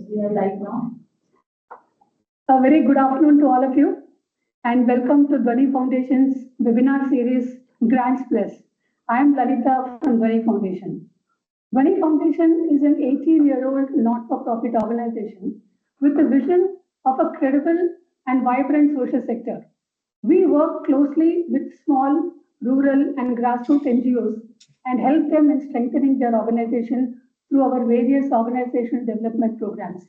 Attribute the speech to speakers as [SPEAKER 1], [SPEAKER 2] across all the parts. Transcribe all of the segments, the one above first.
[SPEAKER 1] we are live now. A very good afternoon to all of you, and welcome to Dhwani Foundation's webinar series Grants Plus. I am Lalita from Dhwani Foundation. Dhwani Foundation is an 18-year-old not-for-profit organization with a vision of a credible and vibrant social sector. We work closely with small, rural, and grassroots NGOs and help them in strengthening their organization through our various organizational development programs.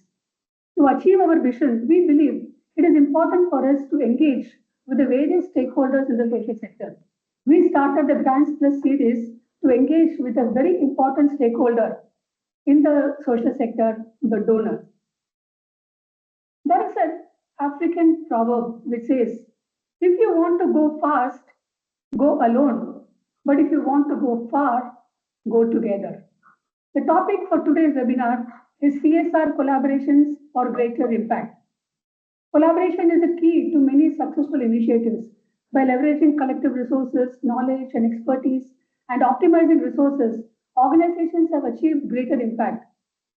[SPEAKER 1] To achieve our vision, we believe it is important for us to engage with the various stakeholders in the social sector. We started the Grants Plus series to engage with a very important stakeholder in the social sector, the donor. There is an African proverb which says, if you want to go fast, go alone. But if you want to go far, go together. The topic for today's webinar is CSR collaborations for greater impact. Collaboration is a key to many successful initiatives. By leveraging collective resources, knowledge, and expertise, and optimizing resources, organizations have achieved greater impact.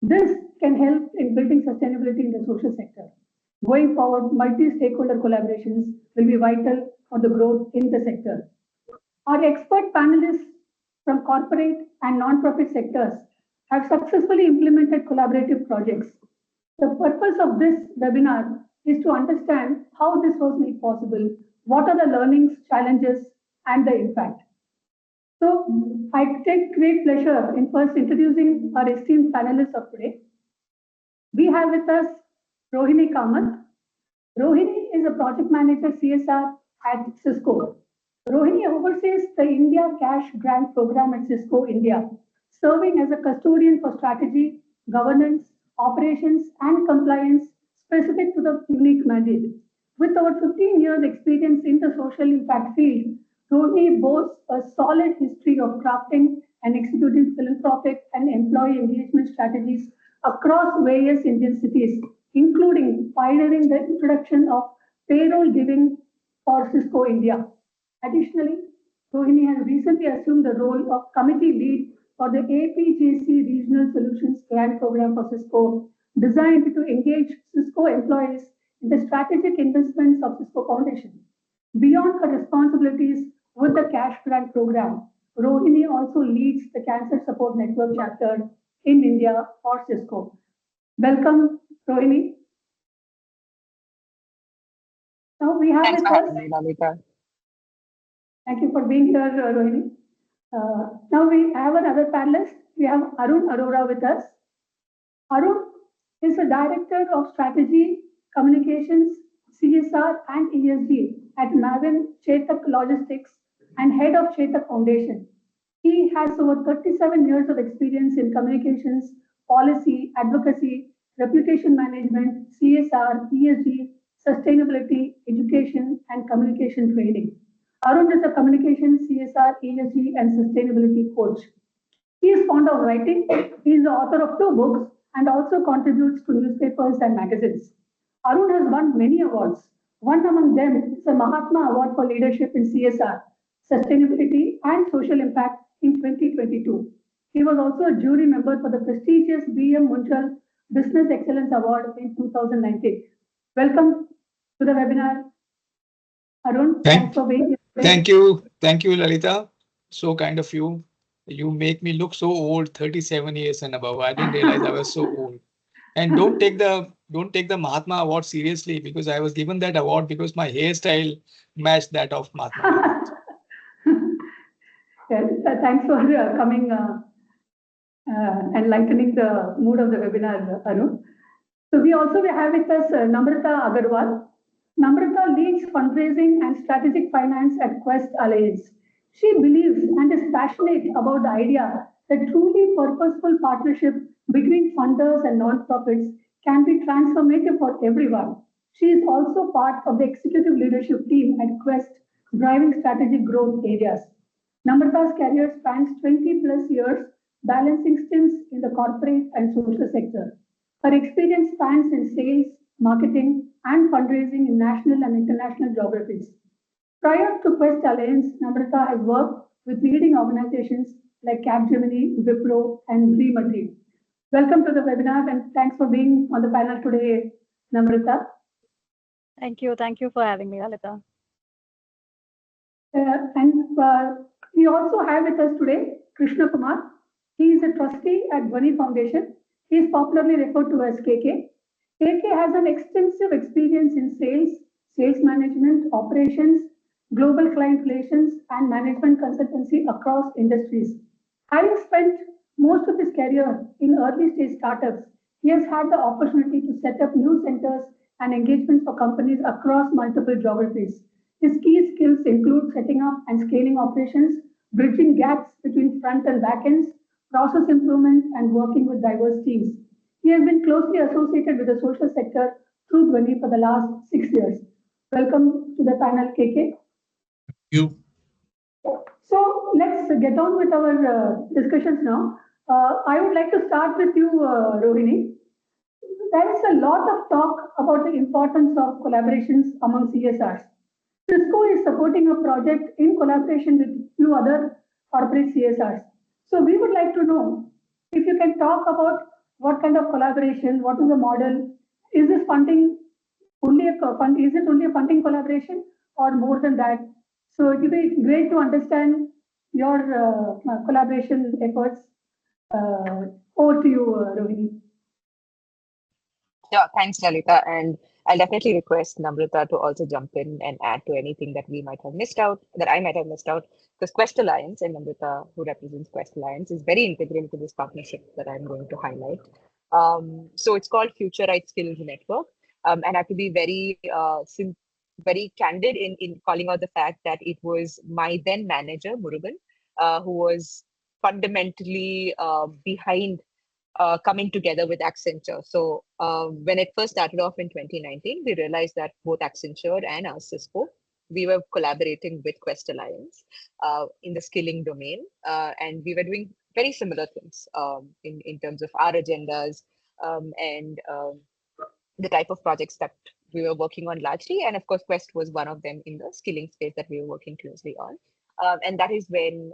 [SPEAKER 1] This can help in building sustainability in the social sector. Going forward, multi-stakeholder collaborations will be vital for the growth in the sector. Our expert panelists from corporate and non-profit sectors have successfully implemented collaborative projects. The purpose of this webinar is to understand how this was made possible, what are the learnings, challenges, and the impact. So I take great pleasure in first introducing our esteemed panelists of today. We have with us Rohini Kamath. Rohini is a project manager CSR at Cisco. Rohini oversees the India Cash Grant Program at Cisco India, serving as a custodian for strategy, governance, operations, and compliance specific to the unique mandate. With over 15 years experience in the social impact field, Rohini boasts a solid history of crafting and executing philanthropic and employee engagement strategies across various Indian cities, including pioneering the introduction of payroll giving for Cisco India. Additionally, Rohini has recently assumed the role of committee lead for the APJC Regional Solutions Grant Program for Cisco, designed to engage Cisco employees in the strategic investments of Cisco Foundation. Beyond her responsibilities with the Cash Grant Program, Rohini also leads the Cancer Support Network chapter in India for Cisco. Welcome, Rohini. Now we have
[SPEAKER 2] Thanks
[SPEAKER 1] with
[SPEAKER 2] for
[SPEAKER 1] us.
[SPEAKER 2] having me, Lalita.
[SPEAKER 1] Thank you for being here, Rohini. Now we have another panelist. We have Arun Arora with us. Arun is the Director of Strategy, Communications, CSR and ESG at Mavin Chetak Logistics and Head of Chetak Foundation. He has over 37 years of experience in communications, policy, advocacy, reputation management, CSR, ESG, sustainability, education, and communication training. Arun is a communication, CSR, ESG, and sustainability coach. He is fond of writing. He is the author of 2 books and also contributes to newspapers and magazines. Arun has won many awards. One among them is the Mahatma Award for Leadership in CSR, Sustainability, and Social Impact in 2022. He was also a jury member for the prestigious B.M. Munchal Business Excellence Award in 2019. Welcome to the webinar, Arun. Thanks for being here.
[SPEAKER 3] Thank you, Lalita. So kind of you. You make me look so old, 37 years and above. I didn't realize I was so old. And don't take the Mahatma Award seriously, because I was given that award because my hairstyle matched that of Mahatma.
[SPEAKER 1] Yes, thanks for coming and lightening the mood of the webinar, Arun. So we also have with us Namrata Agarwal. Namrata leads fundraising and strategic finance at Quest Alliance. She believes and is passionate about the idea that truly purposeful partnership between funders and non-profits can be transformative for everyone. She is also part of the executive leadership team at Quest, driving strategic growth areas. Namrata's career spans 20 plus years, balancing stints in the corporate and social sector. Her experience spans in sales, marketing, and fundraising in national and international geographies. Prior to Quest Alliance, Namrata has worked with leading organizations like Capgemini, Wipro, and Dream a Dream. Welcome to the webinar and thanks for being on the panel today, Namrita.
[SPEAKER 2] Thank you. Thank you for having me, Lalita.
[SPEAKER 1] And we also have with us today Krishna Kumar. He is a trustee at Dhwani Foundation. He is popularly referred to as KK. KK has an extensive experience in sales, sales management, operations, global client relations, and management consultancy across industries. Having spent most of his career in early stage startups, he has had the opportunity to set up new centers and engagements for companies across multiple geographies. His key skills include setting up and scaling operations, bridging gaps between front and back ends, process improvement, and working with diverse teams. He has been closely associated with the social sector through Dhwani for the last 6 years. Welcome to the panel, KK.
[SPEAKER 4] You.
[SPEAKER 1] So let's get on with our discussions now. I would like to start with you, Rohini. There is a lot of talk about the importance of collaborations among CSRs. Cisco is supporting a project in collaboration with few other corporate CSRs. So we would like to know if you can talk about what kind of collaboration, what is the model, is this funding only a fund, is it only a funding collaboration or more than that? So it would be great to understand your collaboration efforts. Over to you, Rohini.
[SPEAKER 5] Yeah, thanks, Lalita. And I'll definitely request Namrita to also jump in and add to anything that we might have missed out, that I might have missed out. Because Quest Alliance and Namrita, who represents Quest Alliance, is very integral to this partnership that I'm going to highlight. So it's called Future Right Skills Network. And I have to be very candid in calling out the fact that it was my then manager, Murugan, who was fundamentally behind coming together with Accenture. So when it first started off in 2019, we realized that both Accenture and us, Cisco, we were collaborating with Quest Alliance in the skilling domain. And we were doing very similar things in terms of our agendas and the type of projects that we were working on largely. And of course, Quest was one of them in the skilling space that we were working closely on. And that is when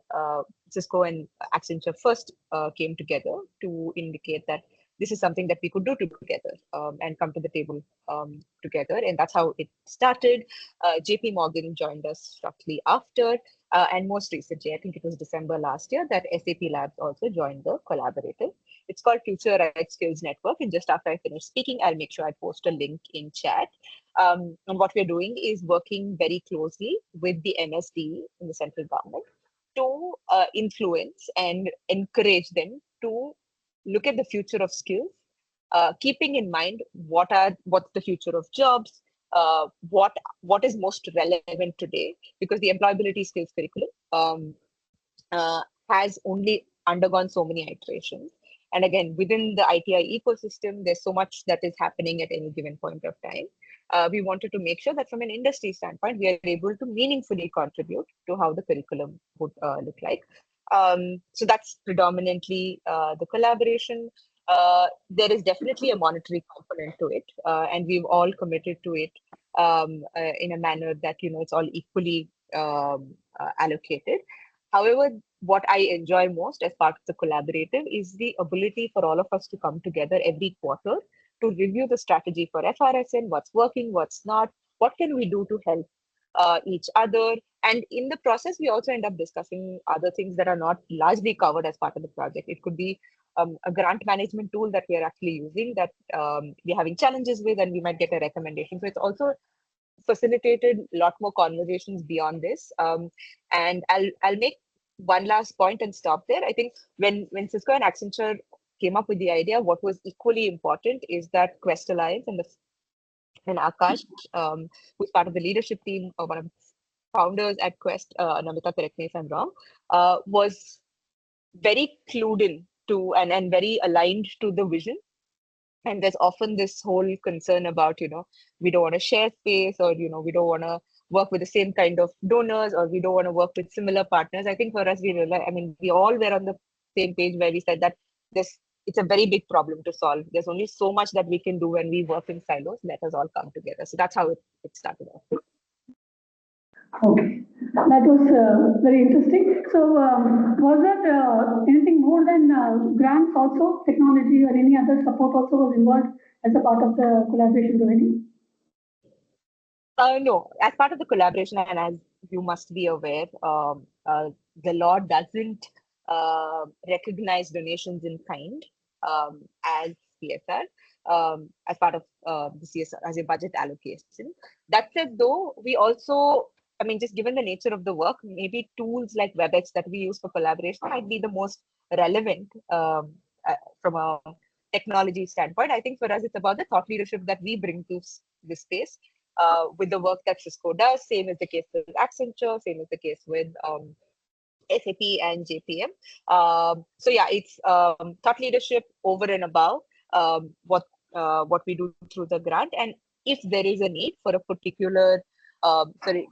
[SPEAKER 5] Cisco and Accenture first came together to indicate that this is something that we could do together and come to the table together. And that's how it started. JP Morgan joined us shortly after. And most recently, I think it was December last year, that SAP Labs also joined the collaborative. It's called Future Right Skills Network. And just after I finish speaking, I'll make sure I post a link in chat. And what we're doing is working very closely with the MSD in the central government to influence and encourage them to look at the future of skills, keeping in mind what's the future of jobs, what is most relevant today, because the employability skills curriculum has only undergone so many iterations. And again, within the ITI ecosystem, there's so much that is happening at any given point of time. We wanted to make sure that from an industry standpoint, we are able to meaningfully contribute to how the curriculum would look like. So that's predominantly the collaboration. There is definitely a monetary component to it, and we've all committed to it in a manner that it's all equally allocated. However, what I enjoy most as part of the collaborative is the ability for all of us to come together every quarter to review the strategy for FRSN, what's working, what's not, what can we do to help each other. And in the process, we also end up discussing other things that are not largely covered as part of the project. It could be a grant management tool that we are actually using that we're having challenges with, and we might get a recommendation. So it's also facilitated a lot more conversations beyond this. And I'll make one last point and stop there. I think when Cisco and Accenture came up with the idea, what was equally important is that Quest Alliance and Akash, who's part of the leadership team, or one of the founders at Quest, Namita, correct me if I'm wrong, was very clued in to and very aligned to the vision. And there's often this whole concern about, we don't want to share space, or, we don't want to work with the same kind of donors, or we don't want to work with similar partners. I think for us, we all were on the same page where we said that it's a very big problem to solve. There's only so much that we can do when we work in silos. Let us all come together. So that's how it started off.
[SPEAKER 1] Okay, that was very interesting. So, was there anything more than grants also, technology or any other support also was involved as a part of the collaboration domain?
[SPEAKER 5] No, as part of the collaboration, and as you must be aware, the law doesn't recognize donations in kind as CSR, as part of the CSR, as a budget allocation. That said, though, we also, I mean, just given the nature of the work, maybe tools like WebEx that we use for collaboration might be the most relevant from a technology standpoint. I think for us, it's about the thought leadership that we bring to this space with the work that Cisco does. Same is the case with Accenture, same is the case with SAP and JPM. So yeah, it's thought leadership over and above what we do through the grant. And if there is a need for a particular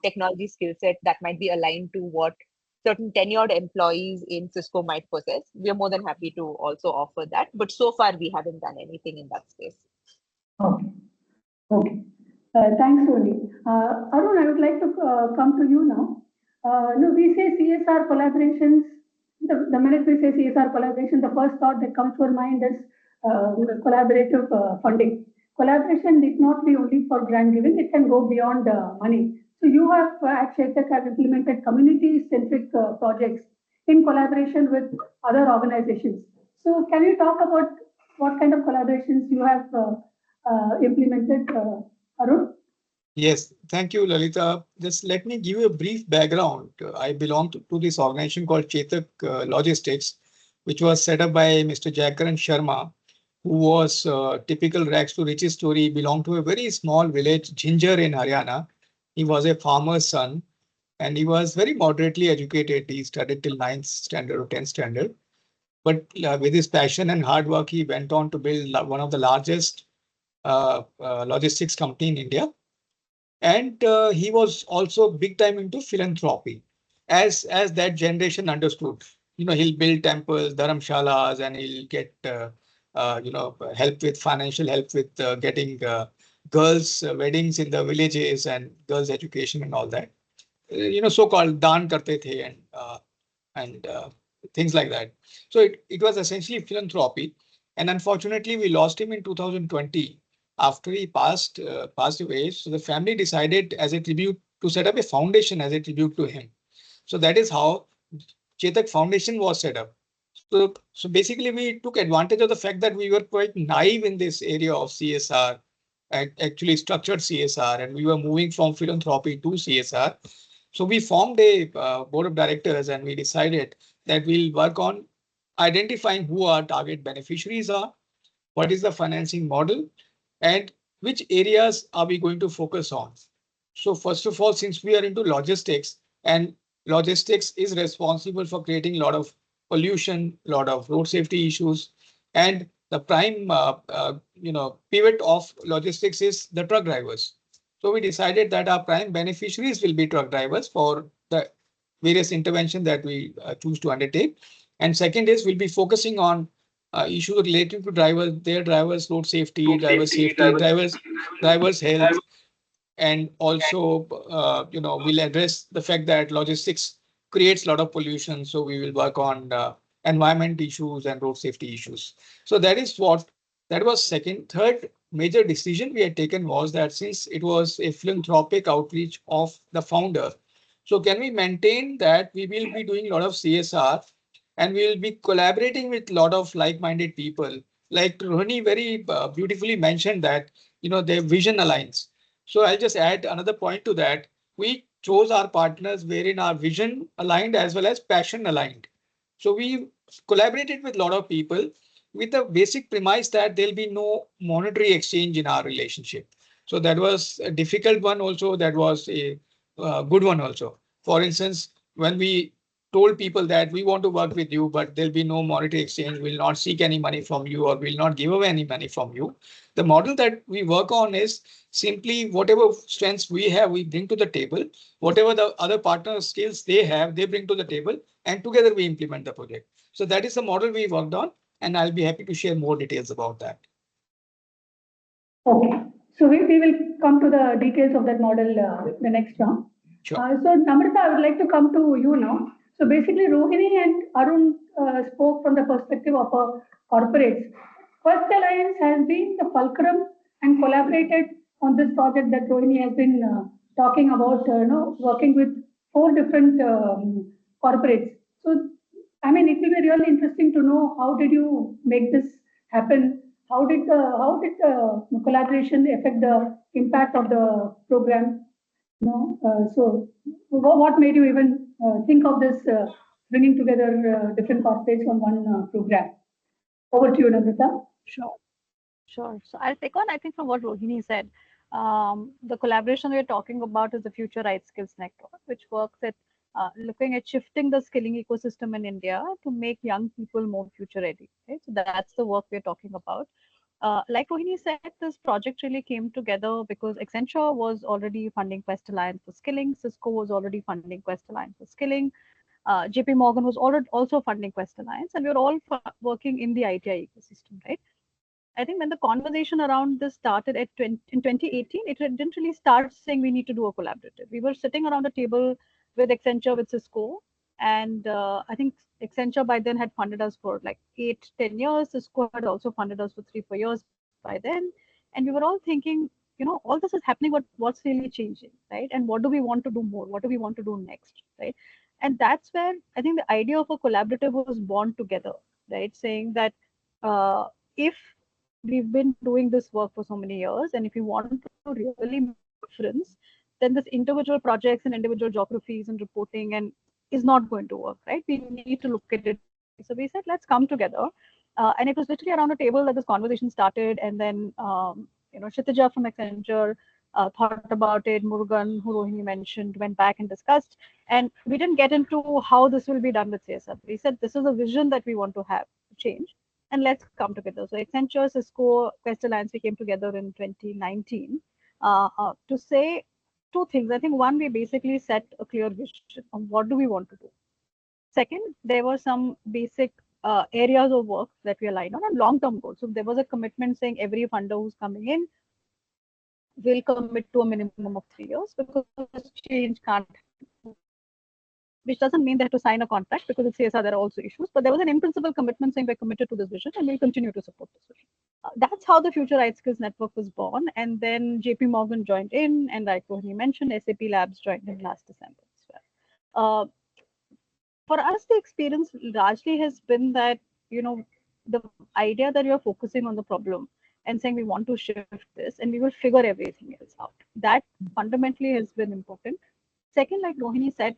[SPEAKER 5] technology skill set that might be aligned to what certain tenured employees in Cisco might possess, we are more than happy to also offer that. But so far, we haven't done anything in that space.
[SPEAKER 1] Okay. Okay. Thanks, Soni. Arun, I would like to come to you now. No, we say CSR collaborations. The minute we say CSR collaboration, the first thought that comes to our mind is collaborative funding. Collaboration need not be only for grant giving; it can go beyond money. So you have at Chetak have implemented community-centric projects in collaboration with other organizations. So can you talk about what kind of collaborations you have implemented, Arun?
[SPEAKER 3] Yes, thank you, Lalita. Just let me give you a brief background. I belong to this organization called Chetak Logistics, which was set up by Mr. Jakaran Sharma, who was typical rags to riches story, belonged to a very small village, Ginger in Haryana. He was a farmer's son and he was very moderately educated. He studied till 9th standard or 10th standard. But with his passion and hard work, he went on to build one of the largest logistics company in India. And he was also big time into philanthropy, as that generation understood. You know, he'll build temples, dharamshalas, and he'll get help with financial help with getting girls' weddings in the villages and girls' education and all that. So-called daan karte the and things like that. So it was essentially philanthropy. And unfortunately, we lost him in 2020 after he passed away. So the family decided as a tribute to set up a foundation as a tribute to him. So that is how Chetak Foundation was set up. So basically, we took advantage of the fact that we were quite naive in this area of CSR, actually structured CSR, and we were moving from philanthropy to CSR. So we formed a board of directors and we decided that we'll work on identifying who our target beneficiaries are, what is the financing model, and which areas are we going to focus on. So first of all, since we are into logistics and logistics is responsible for creating a lot of pollution, a lot of road safety issues, and the prime pivot of logistics is the truck drivers. So we decided that our prime beneficiaries will be truck drivers for the various intervention that we choose to undertake. And second is we'll be focusing on issues related to drivers, their drivers, road safety, drivers' health, and also we'll address the fact that logistics creates a lot of pollution, so we will work on environment issues and road safety issues. So that was second. Third major decision we had taken was that since it was a philanthropic outreach of the founder, so can we maintain that we will be doing a lot of CSR and we will be collaborating with a lot of like-minded people. Like Rohini very beautifully mentioned that their vision aligns. So I'll just add another point to that. We chose our partners wherein our vision aligned as well as passion aligned. So we collaborated with a lot of people with the basic premise that there'll be no monetary exchange in our relationship. So that was a difficult one also. That was a good one also. For instance, when we told people that we want to work with you, but there'll be no monetary exchange, we'll not seek any money from you or will not give away any money from you. The model that we work on is simply whatever strengths we have, we bring to the table. Whatever the other partner skills they have, they bring to the table, and together we implement the project. So that is the model we worked on, and I'll be happy to share more details about that.
[SPEAKER 1] Okay. So we will come to the details of that model the next round.
[SPEAKER 3] Sure.
[SPEAKER 1] So Namrata, I would like to come to you now. So basically, Rohini and Arun spoke from the perspective of corporates. First Alliance has been the fulcrum and collaborated on this project that Rohini has been talking about, working with four different corporates. So, I mean, it will be really interesting to know how did you make this happen? How did the collaboration affect the impact of the program? No, so what made you even think of this bringing together different corporates on one program? Over to you, Namrata.
[SPEAKER 2] Sure. Sure. So I'll take on, I think, from what Rohini said. The collaboration we're talking about is the Future Right Skills Network, which works at looking at shifting the skilling ecosystem in India to make young people more future ready. Right? So that's the work we're talking about. Like Rohini said, this project really came together because Accenture was already funding Quest Alliance for skilling, Cisco was already funding Quest Alliance for skilling, JP Morgan was already also funding Quest Alliance, and we were all working in the ITI ecosystem, right? I think when the conversation around this started in 2018, it didn't really start saying we need to do a collaborative. We were sitting around a table with Accenture, with Cisco, and I think Accenture by then had funded us for like 8-10 years. Cisco had also funded us for 3-4 years by then. And we were all thinking, all this is happening, but what's really changing, right? And what do we want to do more? What do we want to do next, right? And that's where I think the idea of a collaborative was born together, right? Saying that if we've been doing this work for so many years, and if you want to really make a difference, then this individual projects and individual geographies and reporting and is not going to work, right? We need to look at it. So we said, let's come together. And it was literally around a table that this conversation started. And then, Kshitija from Accenture thought about it. Murugan, who Rohini mentioned, went back and discussed. And we didn't get into how this will be done with CSR. We said, this is a vision that we want to have to change, and let's come together. So Accenture, Cisco, Quest Alliance, we came together in 2019 to say two things. I think one, we basically set a clear vision of what do we want to do. Second, there were some basic areas of work that we aligned on and long-term goals. So there was a commitment saying every funder who's coming in will commit to a minimum of 3 years because change can't happen, which doesn't mean they have to sign a contract because with CSR there are also issues, but there was an in-principle commitment saying we're committed to this vision and we'll continue to support this vision. That's how the Future Right Skills Network was born. And then JP Morgan joined in, and like Rohini mentioned, SAP Labs joined in last December as well. For us, the experience largely has been that, the idea that you're focusing on the problem and saying we want to shift this and we will figure everything else out. That fundamentally has been important. Second, like Rohini said,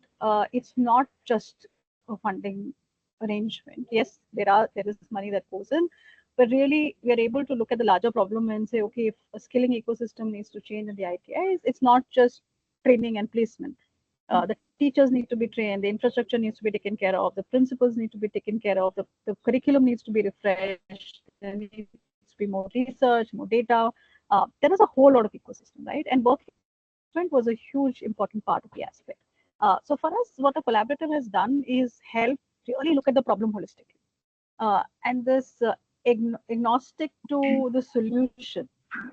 [SPEAKER 2] it's not just a funding arrangement. Yes, there is money that goes in, but really we are able to look at the larger problem and say, okay, if a skilling ecosystem needs to change in the ITIs, it's not just training and placement. The teachers need to be trained, the infrastructure needs to be taken care of, the principals need to be taken care of, the curriculum needs to be refreshed, there needs to be more research, more data. There is a whole lot of ecosystem, right? And work was a huge important part of the aspect. So for us, what a collaborative has done is help really look at the problem holistically. And this agnostic to the solution.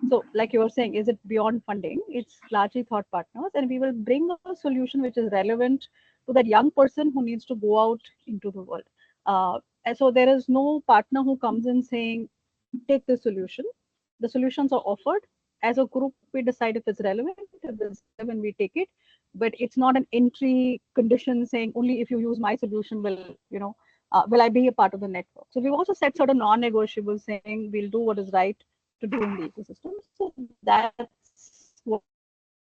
[SPEAKER 2] So like you were saying, is it beyond funding? It's largely thought partners, and we will bring a solution which is relevant to that young person who needs to go out into the world. And so there is no partner who comes in saying, take the solution. The solutions are offered. As a group, we decide if it's relevant. If it's relevant, we take it. But it's not an entry condition saying only if you use my solution will I be a part of the network. So we've also set sort of non-negotiables saying we'll do what is right to do in the ecosystem. So that's what.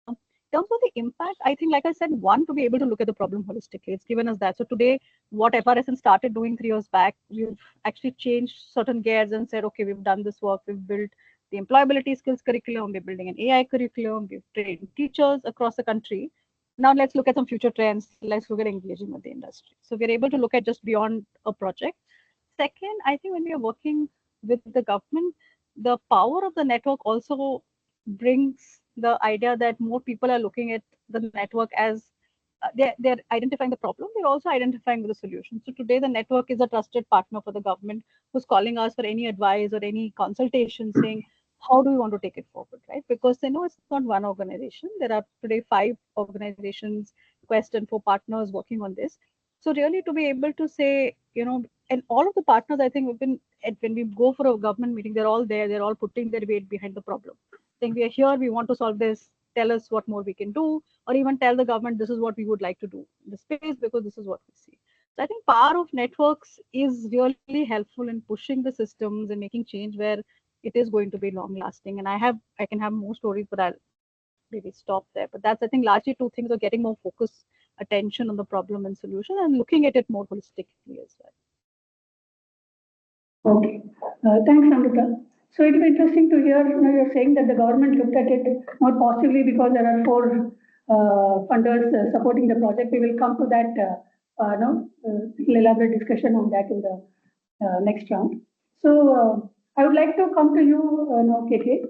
[SPEAKER 2] In terms of the impact, I think, like I said, one, to be able to look at the problem holistically. It's given us that. So today, what FRSN started doing 3 years back, we've actually changed certain gears and said, okay, we've done this work. We've built the employability skills curriculum. We're building an AI curriculum. We've trained teachers across the country. Now let's look at some future trends. Let's look at engaging with the industry. So we're able to look at just beyond a project. Second, I think when we are working with the government, the power of the network also brings the idea that more people are looking at the network as they're identifying the problem, they're also identifying the solution. So today the network is a trusted partner for the government who's calling us for any advice or any consultation saying, how do we want to take it forward, right? Because they know it's not one organization. There are today 5 organizations, Quest and 4 partners working on this. So really to be able to say, and all of the partners, I think we've been, when we go for a government meeting, they're all there, they're all putting their weight behind the problem. Saying we are here, we want to solve this, tell us what more we can do, or even tell the government this is what we would like to do in the space because this is what we see. So I think power of networks is really helpful in pushing the systems and making change where it is going to be long lasting. And I can have more stories, but I'll maybe stop there. But that's, I think, largely 2 things are getting more focus, attention on the problem and solution, and looking at it more holistically as well.
[SPEAKER 1] Okay. Thanks, Amrita. So it will be interesting to hear, you're saying that the government looked at it more positively because there are 4 funders supporting the project. We will come to that, elaborate discussion on that in the next round. So I would like to come to you, now, KK.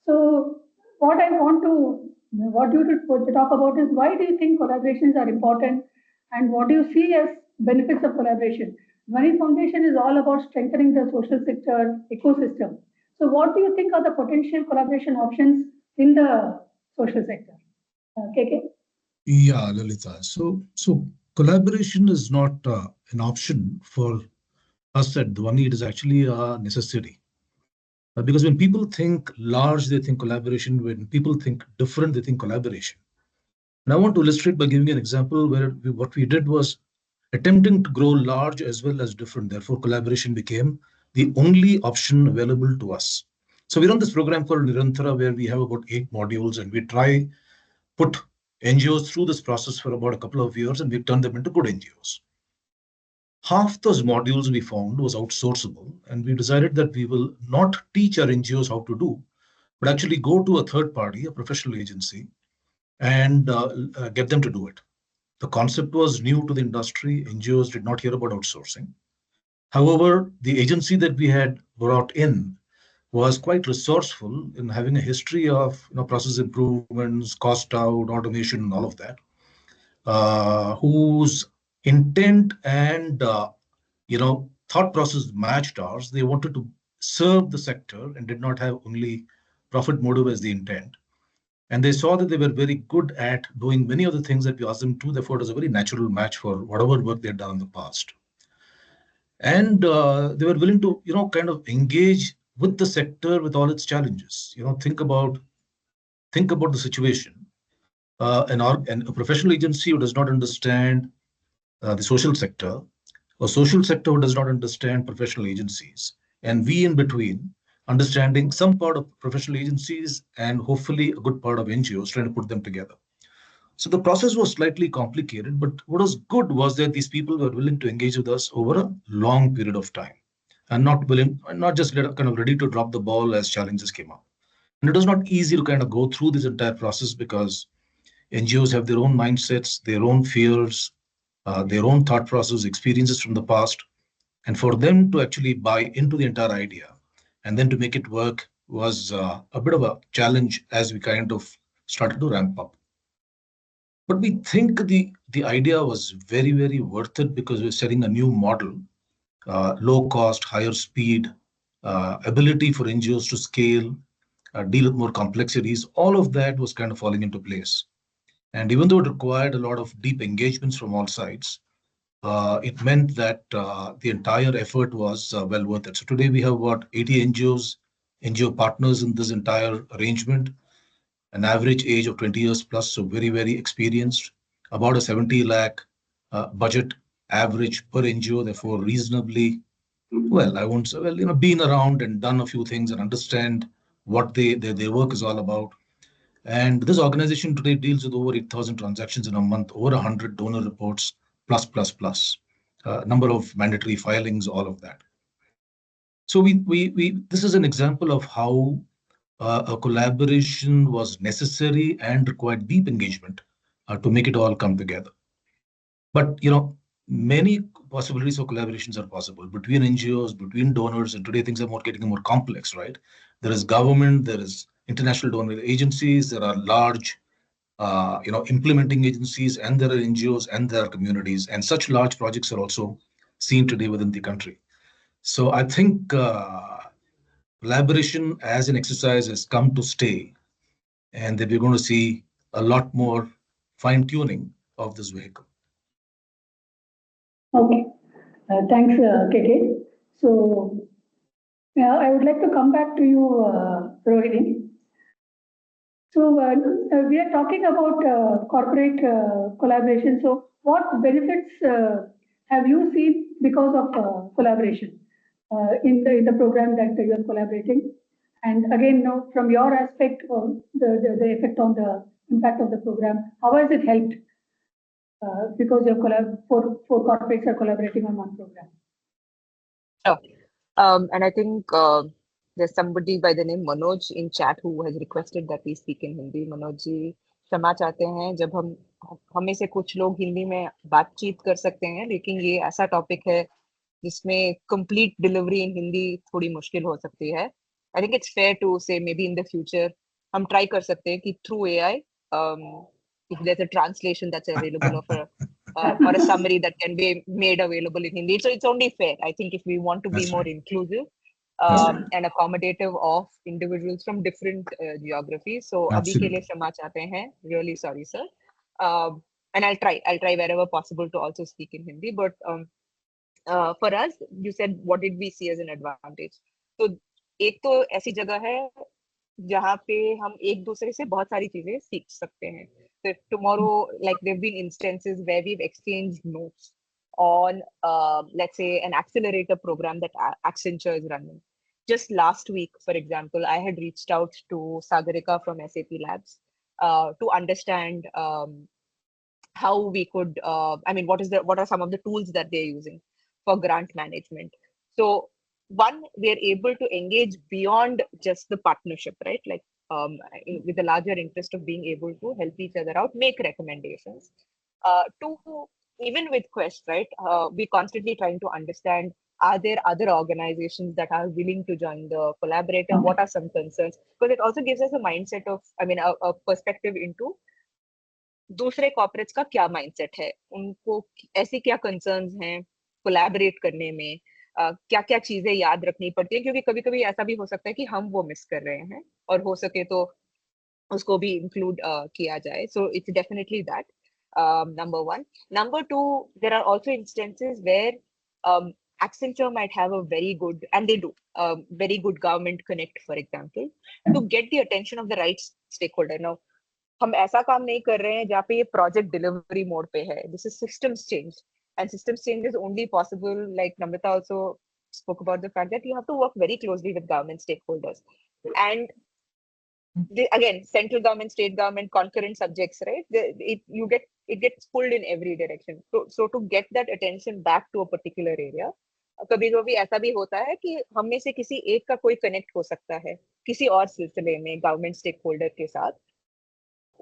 [SPEAKER 1] So what I want to, what you to talk about is why do you think collaborations are important, and what do you see as benefits of collaboration? Money Foundation is all about strengthening the social sector ecosystem. So what do you think are the potential collaboration options in the social sector? KK?
[SPEAKER 4] Yeah, Lalita. So collaboration is not an option for us at Dhwani. It is actually a necessity. Because when people think large, they think collaboration. When people think different, they think collaboration. And I want to illustrate by giving an example where what we did was attempting to grow large as well as different. Therefore, collaboration became the only option available to us. So we run this program called Nirantara, where we have about 8 modules, and we try put NGOs through this process for about a couple of years, and we turned them into good NGOs. Half those modules we found was outsourceable, and we decided that we will not teach our NGOs how to do, but actually go to a third party, a professional agency, and get them to do it. The concept was new to the industry. NGOs did not hear about outsourcing. However, the agency that we had brought in was quite resourceful in having a history of process improvements, cost out, automation, and all of that, whose intent and thought process matched ours. They wanted to serve the sector and did not have only profit motive as the intent. And they saw that they were very good at doing many of the things that we asked them to. Therefore, it was a very natural match for whatever work they had done in the past. And they were willing to, kind of engage with the sector with all its challenges. Think about the situation. And a professional agency who does not understand the social sector, a social sector who does not understand professional agencies, and we in between, understanding some part of professional agencies and hopefully a good part of NGOs, trying to put them together. So the process was slightly complicated, but what was good was that these people were willing to engage with us over a long period of time, and not just kind of ready to drop the ball as challenges came up. And it was not easy to kind of go through this entire process because NGOs have their own mindsets, their own fears, their own thought process, experiences from the past. And for them to actually buy into the entire idea and then to make it work was a bit of a challenge as we kind of started to ramp up. But we think the idea was very, very worth it because we're setting a new model, low cost, higher speed, ability for NGOs to scale, deal with more complexities. All of that was kind of falling into place. And even though it required a lot of deep engagements from all sides, it meant that the entire effort was well worth it. So today we have about 80 NGOs, NGO partners in this entire arrangement, an average age of 20 years plus, so very, very experienced, about a 70 lakh budget average per NGO, therefore reasonably, well, I won't say, well, been around and done a few things and understand what their work is all about. And this organization today deals with over 8,000 transactions in a month, over 100 donor reports, plus, number of mandatory filings, all of that. So this is an example of how a collaboration was necessary and required deep engagement to make it all come together. But many possibilities for collaborations are possible between NGOs, between donors, and today things are getting more complex, right? There is government, there is international donor agencies, there are large implementing agencies, and there are NGOs and there are communities, and such large projects are also seen today within the country. So I think collaboration as an exercise has come to stay, and that we're going to see a lot more fine tuning of this vehicle.
[SPEAKER 1] Okay. Thanks, KK. So, I would like to come back to you, Rohini. So, we are talking about corporate collaboration. So, what benefits have you seen because of collaboration in the program that you are collaborating? And again, now from your aspect, the effect on the impact of the program, how has it helped? Because your four corporates are collaborating on one program.
[SPEAKER 5] Sure. And I think there's somebody by the name Manoj in chat who has requested that we speak in Hindi. Manoj जी क्षमा चाहते हैं जब हमें से कुछ लोग हिंदी में बातचीत कर सकते हैं, लेकिन ये ऐसा टॉपिक है जिसमें complete delivery in हिंदी थोड़ी मुश्किल हो सकती है. I think it's fair to say maybe in the future हम try कर सकते हैं कि through AI if there's a translation that's available of a or a summary that can be made available in Hindi. So it's only fair. I think if we want to be
[SPEAKER 4] That's
[SPEAKER 5] more
[SPEAKER 4] right.
[SPEAKER 5] inclusive
[SPEAKER 4] That's right.
[SPEAKER 5] and accommodative of individuals from different geographies. So abhi ke liye
[SPEAKER 4] Absolutely.
[SPEAKER 5] क्षमा चाहते हैं. Really sorry, sir. And I'll try wherever possible to also speak in Hindi. But for us, you said what did we see as an advantage? So एक तो ऐसी जगह है जहाँ पे हम एक दूसरे से बहुत सारी चीजें सीख सकते हैं. So tomorrow, like there've been instances where we've exchanged notes on, let's say, an accelerator program that Accenture is running. Just last week, for example, I had reached out to Sagarika from SAP Labs to understand how we could, what are some of the tools that they're using for grant management. So one, we're able to engage beyond just the partnership, right? Like with the larger interest of being able to help each other out, make recommendations. Two, even with Quest, right? We're constantly trying to understand, are there other organizations that are willing to join the collaborator? What are some concerns? Because it also gives us a mindset of, a perspective into दूसरे corporates का क्या mindset है, उनको ऐसी क्या concerns हैं collaborate करने में, क्या क्या चीजें याद रखनी पड़ती है, क्योंकि कभी कभी ऐसा भी हो सकता है कि हम वो मिस कर रहे हैं और हो सके तो उसको भी इंक्लूड किया जाए. So it's definitely that number one. Number two, there are also instances where Accenture might have a very good, and they do, very good government connect, for example, to get the attention of the right stakeholder. Now, हम ऐसा काम नहीं कर रहे हैं जहाँ पे ये प्रोजेक्ट डिलीवरी मोड पे है. This is systems change, and systems change is only possible, like Namrata also spoke about the fact that you have to work very closely with government stakeholders, and again, central government, state government, concurrent subjects, right? It gets pulled in every direction. So to get that attention back to a particular area, कभी कभी ऐसा भी होता है कि हम में से किसी एक का कोई कनेक्ट हो सकता है किसी और सिलसिले में गवर्नमेंट स्टेक होल्डर के साथ,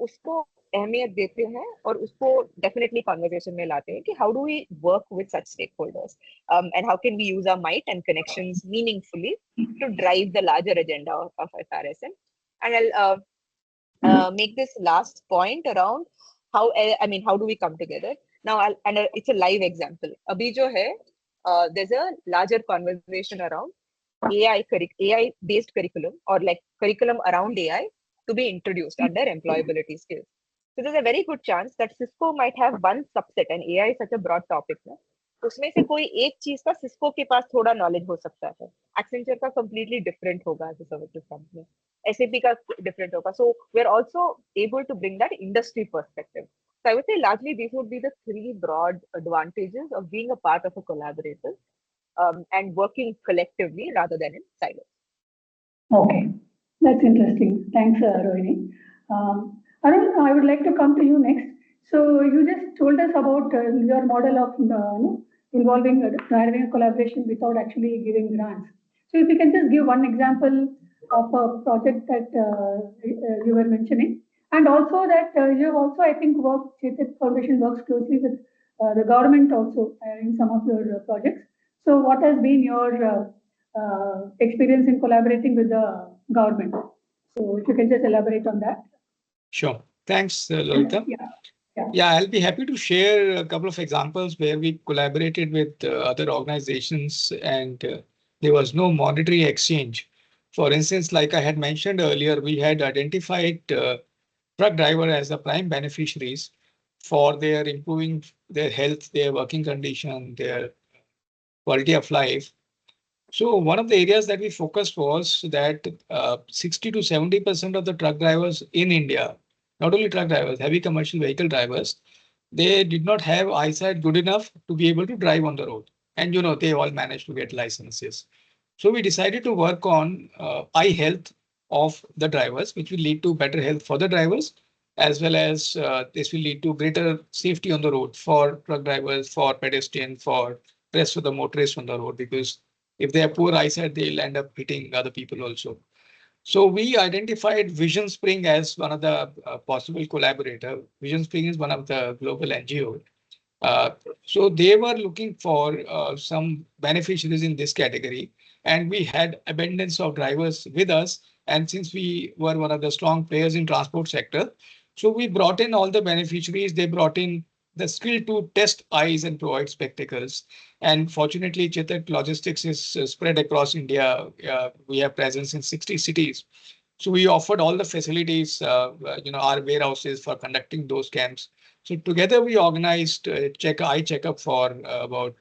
[SPEAKER 5] उसको अहमियत देते हैं और उसको डेफिनेटली कॉन्वर्सेशन में लाते हैं कि how do we work with such stakeholders and how can we use our might and connections meaningfully to drive the larger agenda of FRSM. And I'll make this last point around how do we come together now. It's a live example. Abhi jo hai, there's a larger conversation around AI based curriculum, or like curriculum around AI to be introduced under employability skills. So there's a very good chance that Cisco might have one subset, and AI is such a broad topic ना, उसमें से कोई एक चीज का Cisco के पास थोड़ा knowledge हो सकता है, एक्सेंचर का कंप्लीटली डिफरेंट होगा as a services company, SAP का different होगा. So we're also able to bring that industry perspective. So I would say largely these would be the three broad advantages of being a part of a collaborative and working collectively rather than in silos.
[SPEAKER 1] Okay, that's interesting. Thanks, Rohini. Arun, I would like to come to you next. So you just told us about your model of involving driving a collaboration without actually giving grants. So if you can just give one example of a project that you were mentioning, and also that you have also, I think, Chetak Foundation works closely with the government also in some of your projects. So what has been your experience in collaborating with the government? So if you can just elaborate on that.
[SPEAKER 3] Sure. Thanks, Lalita.
[SPEAKER 1] Yeah,
[SPEAKER 3] I'll be happy to share a couple of examples where we collaborated with other organizations and there was no monetary exchange. For instance, like I had mentioned earlier, we had identified truck driver as the prime beneficiaries for their improving their health, their working condition, their quality of life. So one of the areas that we focused was that 60 to 70% of the truck drivers in India, not only truck drivers, heavy commercial vehicle drivers, they did not have eyesight good enough to be able to drive on the road. And they all managed to get licenses. So we decided to work on eye health of the drivers, which will lead to better health for the drivers, as well as this will lead to greater safety on the road for truck drivers, for pedestrians, for rest of the motorists on the road, because if they have poor eyesight, they'll end up hitting other people also. So we identified Vision Spring as one of the possible collaborator. Vision Spring is one of the global NGO. Uh, so they were looking for some beneficiaries in this category, and we had abundance of drivers with us. And since we were one of the strong players in transport sector, so we brought in all the beneficiaries. They brought in the skill to test eyes and provide spectacles. And fortunately, Chetak Logistics is spread across India. We have presence in 60 cities. So we offered all the facilities, our warehouses for conducting those camps. So together we organized eye checkup for about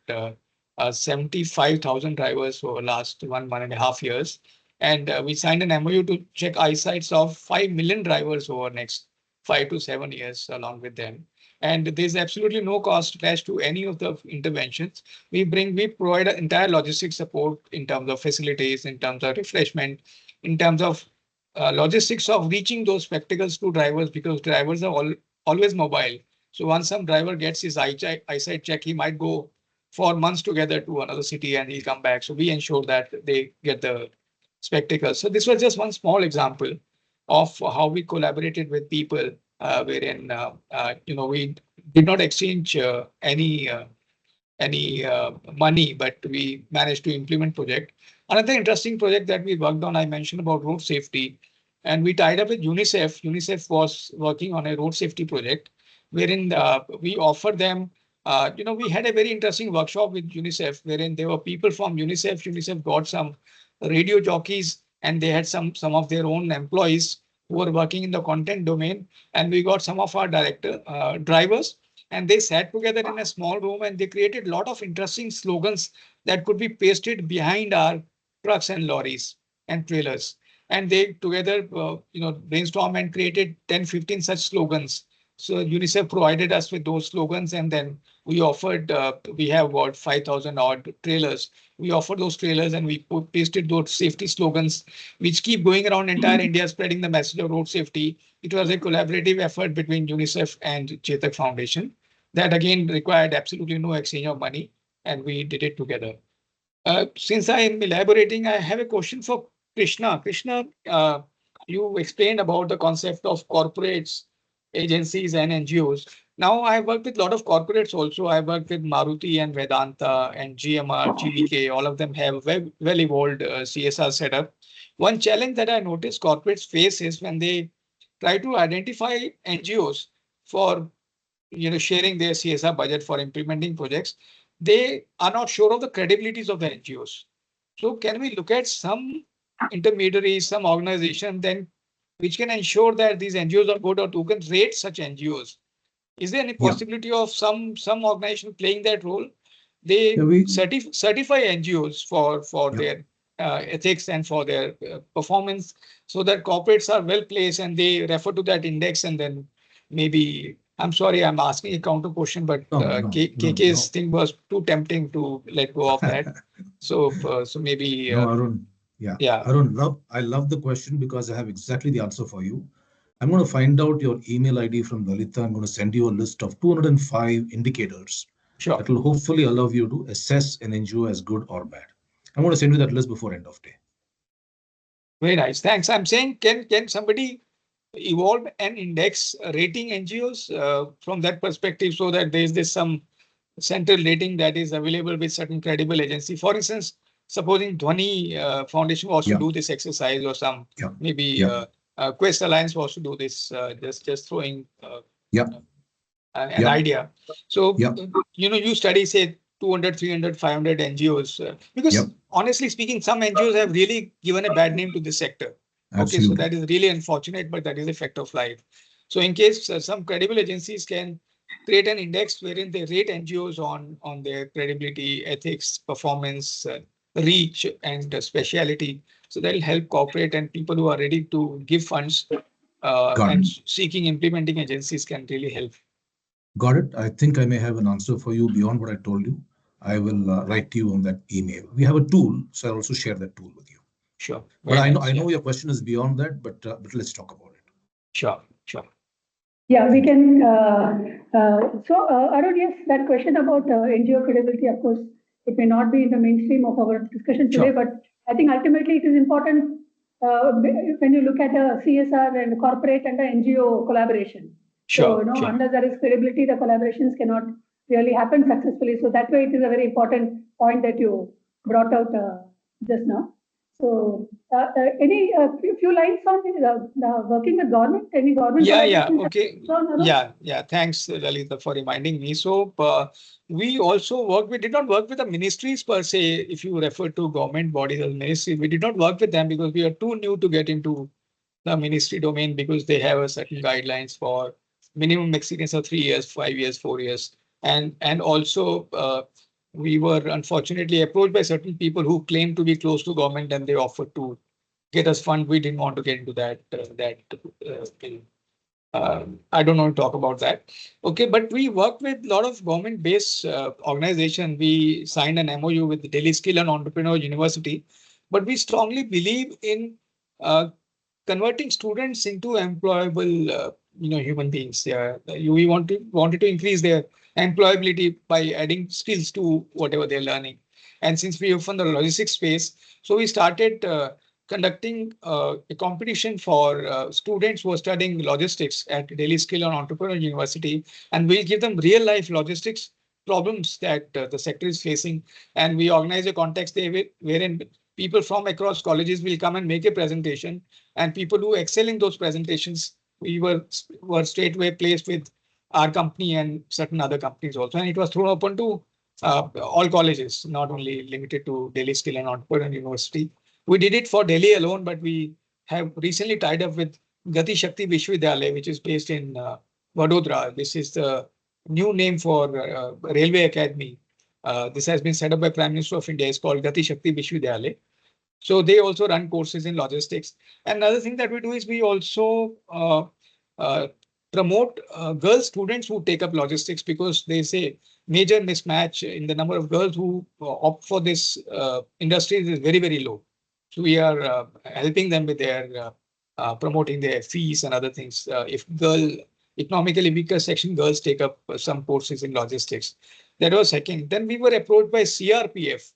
[SPEAKER 3] 75,000 drivers for last 1.5 years. And we signed an MOU to check eyesights of 5 million drivers over next 5 to 7 years along with them. And there's absolutely no cost attached to any of the interventions. We provide an entire logistics support in terms of facilities, in terms of refreshment, in terms of logistics of reaching those spectacles to drivers, because drivers are always mobile. So once some driver gets his eyesight check, he might go for months together to another city and he'll come back. So we ensure that they get the spectacles. So this was just one small example of how we collaborated with people, wherein we did not exchange any money, but we managed to implement project. Another interesting project that we worked on, I mentioned about road safety, and we tied up with UNICEF. UNICEF was working on a road safety project, wherein we offered them. We had a very interesting workshop with UNICEF, wherein there were people from UNICEF. UNICEF got some radio jockeys, and they had some of their own employees who were working in the content domain, and we got some of our drivers, and they sat together in a small room and they created a lot of interesting slogans that could be pasted behind our trucks and lorries and trailers. And they together, brainstormed and created 10, 15 such slogans. So UNICEF provided us with those slogans, and then we offered, we have about 5,000 odd trailers. We offered those trailers and we pasted those safety slogans, which keep going around entire India, spreading the message of road safety. It was a collaborative effort between UNICEF and Chetak Foundation that again required absolutely no exchange of money, and we did it together. Since I am elaborating, I have a question for Krishna. Krishna, you explained about the concept of corporates, agencies, and NGOs. Now, I worked with a lot of corporates also. I worked with Maruti and Vedanta and GMR, GVK. All of them have well evolved CSR setup. One challenge that I noticed corporates face is when they try to identify NGOs for sharing their CSR budget for implementing projects, they are not sure of the credibilities of the NGOs. So can we look at some intermediaries, some organization then which can ensure that these NGOs are good, or who can rate such NGOs? Is there any possibility of some organization playing that role? They certify NGOs for their ethics and for their performance, so that corporates are well placed and they refer to that index, and then maybe, I'm sorry, I'm asking a counter question, but KK's thing was too tempting to let go of that. So maybe.
[SPEAKER 4] No, Arun. Yeah. Arun, I love the question because I have exactly the answer for you. I'm going to find out your email ID from Lalita. I'm going to send you a list of 205 indicators that will hopefully allow you to assess an NGO as good or bad. I'm going to send you that list before end of day.
[SPEAKER 3] Very nice. Thanks. I'm saying, can somebody evolve an index rating NGOs from that perspective, so that there's some central rating that is available with certain credible agency? For instance, supposing Dhwani Foundation was to do this exercise, or some maybe Quest Alliance was to do this, just throwing an idea. So, you study, say, 200, 300, 500 NGOs, because honestly speaking, some NGOs have really given a bad name to this sector. Okay, so
[SPEAKER 4] Absolutely.
[SPEAKER 3] that is really unfortunate, but that is a fact of life. So in case some credible agencies can create an index wherein they rate NGOs on their credibility, ethics, performance, reach, and speciality. So that will help corporate and people who are ready to give funds
[SPEAKER 4] Got
[SPEAKER 3] and
[SPEAKER 4] it.
[SPEAKER 3] seeking implementing agencies can really help.
[SPEAKER 4] Got it. I think I may have an answer for you beyond what I told you. I will write to you on that email. We have a tool, so I'll also share that tool with you.
[SPEAKER 3] Sure.
[SPEAKER 4] But
[SPEAKER 3] Very
[SPEAKER 4] I know
[SPEAKER 3] nice.
[SPEAKER 4] I know
[SPEAKER 3] Yeah.
[SPEAKER 4] your question is beyond that, but let's talk about it.
[SPEAKER 3] Sure. Sure.
[SPEAKER 1] Yeah, we can. Arun, yes, that question about NGO credibility, of course, it may not be in the mainstream of our discussion today,
[SPEAKER 3] Sure.
[SPEAKER 1] but I think ultimately it is important when you look at a CSR and corporate and the NGO collaboration. So,
[SPEAKER 3] Sure. Sure.
[SPEAKER 1] unless there is credibility, the collaborations cannot really happen successfully. So that way, it is a very important point that you brought out just now. So, any few lines on the working with government, any government
[SPEAKER 3] Yeah.
[SPEAKER 1] collaborations?
[SPEAKER 3] Okay. Yeah. Thanks, Lalita, for reminding me. So we also work. We did not work with the ministries per se. If you refer to government bodies as ministries, we did not work with them because we are too new to get into the ministry domain because they have a certain guidelines for minimum experience of 3 years, 5 years, 4 years, and also we were unfortunately approached by certain people who claimed to be close to government and they offered to get us fund. We didn't want to get into thing. I don't want to talk about that. Okay, but we work with a lot of government-based organization. We signed an MOU with the Delhi Skill and Entrepreneur University, but we strongly believe in uh, converting students into employable, human beings. Yeah, we wanted to increase their employability by adding skills to whatever they're learning. And since we are from the logistics space, so we started conducting a competition for students who are studying logistics at Delhi Skill and Entrepreneur University, and we'll give them real life logistics problems that the sector is facing. And we organize a context there wherein people from across colleges will come and make a presentation, and people who excel in those presentations, we were straightway placed with our company and certain other companies also. And it was thrown open to all colleges, not only limited to Delhi Skill and Entrepreneur University. We did it for Delhi alone, but we have recently tied up with Gati Shakti Vishwavidyalaya, which is based in Vadodara. This is the new name for Railway Academy. This has been set up by Prime Minister of India. It's called Gati Shakti Vishwavidyalaya. So they also run courses in logistics. Another thing that we do is we also uh, promote girl students who take up logistics because they say major mismatch in the number of girls who opt for this industry is very, very low. So we are helping them with their promoting their fees and other things. If economically weaker section girls take up some courses in logistics. That was second. Then we were approached by CRPF.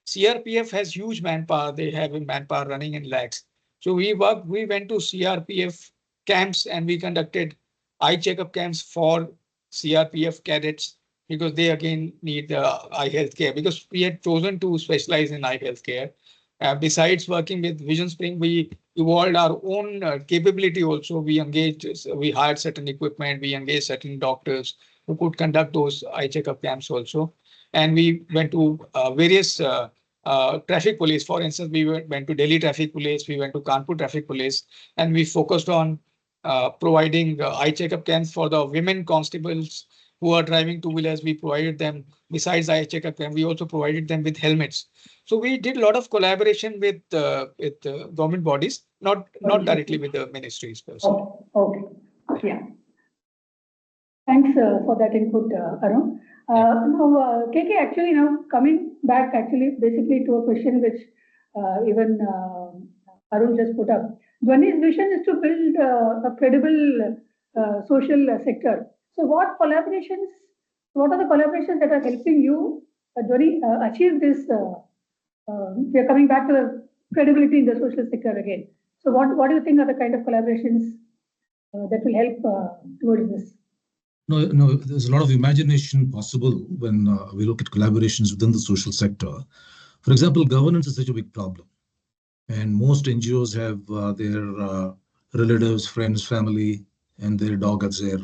[SPEAKER 3] CRPF has huge manpower. They have a manpower running in lakhs. So we went to CRPF camps and we conducted eye checkup camps for CRPF cadets because they again need eye health care because we had chosen to specialize in eye health care. Besides working with Vision Spring, we evolved our own capability also. We hired certain equipment, we engaged certain doctors who could conduct those eye checkup camps also. And we went to various traffic police. For instance, went to Delhi Traffic Police, we went to Kanpur Traffic Police, and we focused on providing eye checkup camps for the women constables who are driving two-wheelers. We provided them, besides eye checkup camp, we also provided them with helmets. So we did a lot of collaboration with government bodies, not directly with the ministries per se.
[SPEAKER 1] Okay. Yeah. Thanks for that input, Arun. Now, KK, actually, now coming back actually basically to a question which even Arun just put up. Dhwani's vision is to build a credible social sector. So what are the collaborations that are helping you, Dhwani, achieve this? We are coming back to the credibility in the social sector again. So what do you think are the kind of collaborations that will help towards this?
[SPEAKER 4] No, there's a lot of imagination possible when we look at collaborations within the social sector. For example, governance is such a big problem. And most NGOs have their relatives, friends, family, and their dog as their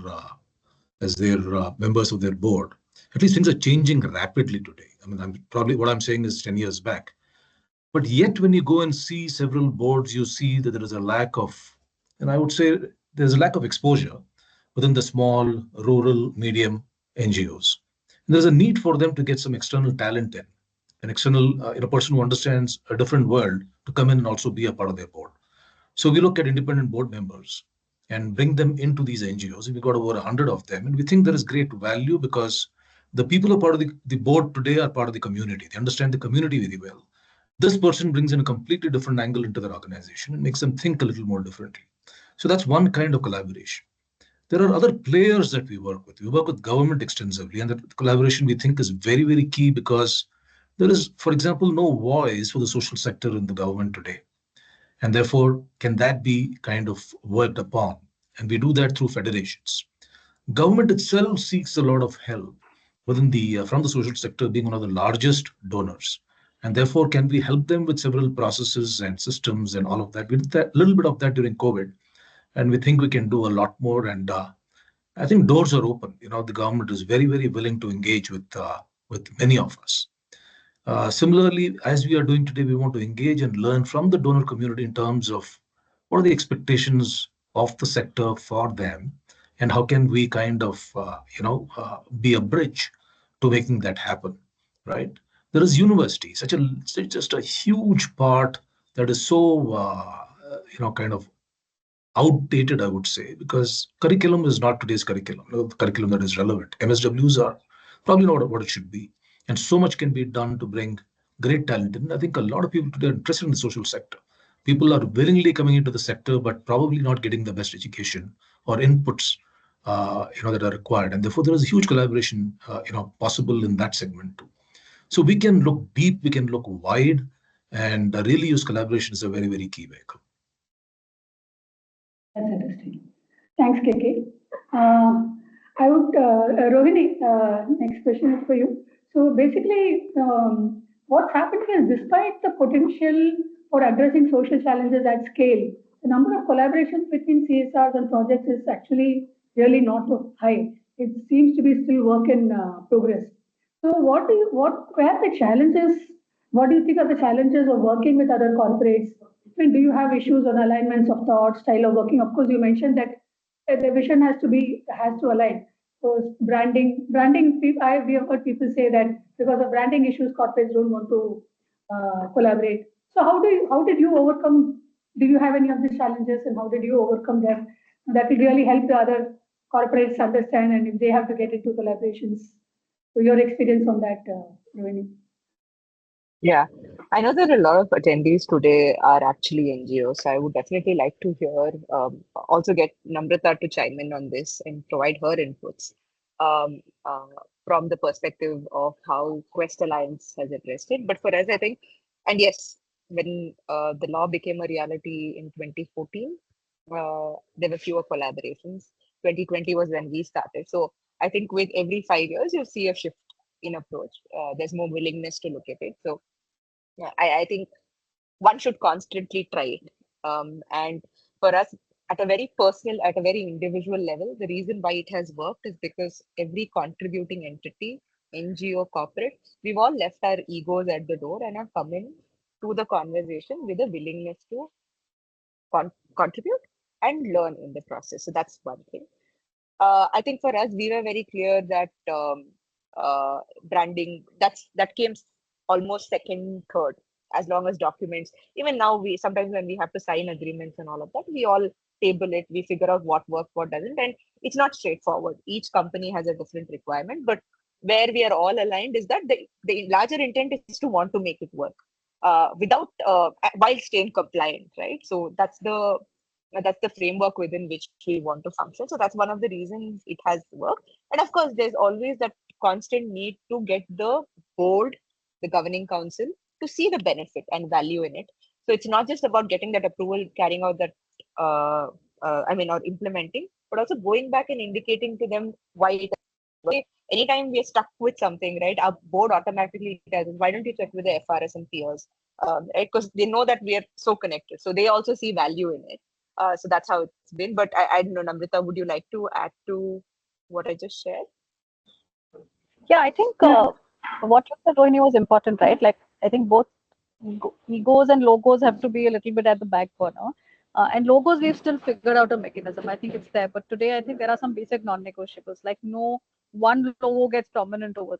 [SPEAKER 4] members of their board. At least things are changing rapidly today. I mean, what I'm saying is 10 years back. But yet, when you go and see several boards, you see that there is a lack of, and I would say there's a lack of exposure within the small, rural, medium NGOs. And there's a need for them to get some external talent in, an external person who understands a different world to come in and also be a part of their board. So we look at independent board members and bring them into these NGOs. We've got over 100 of them. And we think there is great value because the people who are part of the board today are part of the community. They understand the community very well. This person brings in a completely different angle into their organization and makes them think a little more differently. So that's one kind of collaboration. There are other players that we work with. We work with government extensively, and that collaboration we think is very, very key because there is, for example, no voice for the social sector in the government today. And therefore, can that be kind of worked upon? And we do that through federations. Government itself seeks a lot of help within the from the social sector, being one of the largest donors, and therefore can we help them with several processes and systems and all of that. We did that little bit of that during COVID, and we think we can do a lot more. And I think doors are open. The government is very, very willing to engage with many of us. Similarly, as we are doing today, we want to engage and learn from the donor community in terms of what are the expectations of the sector for them, and how can we kind of, be a bridge to making that happen, right? There is university, just a huge part that is so, kind of outdated, I would say, because curriculum is not today's curriculum, curriculum that is relevant. MSWs are probably not what it should be. And so much can be done to bring great talent. And I think a lot of people today are interested in the social sector. People are willingly coming into the sector, but probably not getting the best education or inputs, that are required. And therefore, there is a huge collaboration, possible in that segment too. So we can look deep, we can look wide, and really use collaboration as a very, very key vehicle.
[SPEAKER 1] That's interesting. Thanks, KK. I would, Rohini, next question is for you. So basically, what's happened is despite the potential for addressing social challenges at scale, the number of collaborations between CSRs and projects is actually really not high. It seems to be still work in progress. So where are the challenges? What do you think are the challenges of working with other corporates? I mean, do you have issues on alignments of thought, style of working? Of course, you mentioned that the vision has to align. So branding. We have heard people say that because of branding issues, corporates don't want to collaborate. So how did you overcome? Do you have any of these challenges, and how did you overcome them? That will really help the other corporates understand, and if they have to get into collaborations. So your experience on that, Rohini.
[SPEAKER 5] Yeah, I know that a lot of attendees today are actually NGOs. So I would definitely like to hear, also get Namrata to chime in on this and provide her inputs um, uh, from the perspective of how Quest Alliance has addressed it. But for us, I think, and yes, when the law became a reality in 2014, there were fewer collaborations. 2020 was when we started. So I think with every 5 years, you see a shift in approach. There's more willingness to look at it. So yeah, I think one should constantly try it. And for us, at a very personal, at a very individual level, the reason why it has worked is because every contributing entity, NGO, corporate, we've all left our egos at the door and have come in to the conversation with a willingness to contribute and learn in the process. So that's one thing. I think for us, we were very clear that branding that came almost second, third, as long as documents. Even now, we sometimes when we have to sign agreements and all of that, we all table it. We figure out what works, what doesn't, and it's not straightforward. Each company has a different requirement, but where we are all aligned is that the larger intent is to want to make it work without while staying compliant, right? So that's the framework within which we want to function. So that's one of the reasons it has worked. And of course, there's always that constant need to get the board, the governing council, to see the benefit and value in it. So it's not just about getting that approval, carrying out that, or implementing, but also going back and indicating to them why it. Anytime we are stuck with something, right, our board automatically tells us, why don't you check with the FRS and peers? Right, because they know that we are so connected. So they also see value in it. So that's how it's been. But I don't know, Namrita, would you like to add to what I just shared?
[SPEAKER 2] Yeah, I think what you said, Rohini, was important, right? Like, I think both egos and logos have to be a little bit at the back burner. And logos, we've still figured out a mechanism. I think it's there. But today, I think there are some basic non-negotiables. Like no one logo gets prominence over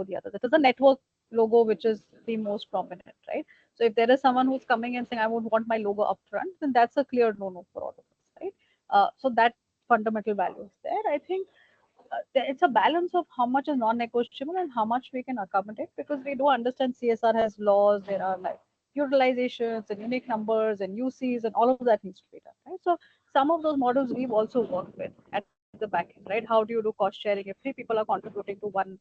[SPEAKER 2] the other. That is a network logo, which is the most prominent, right? So if there is someone who's coming and saying, I would want my logo up front, then that's a clear no-no for all of us, right? So that fundamental value is there. I think it's a balance of how much is non-negotiable and how much we can accommodate, because we do understand CSR has laws. There are like utilizations and unique numbers and UCs and all of that needs to be done, right? So some of those models we've also worked with at the back end, right? How do you do cost sharing if three people are contributing to one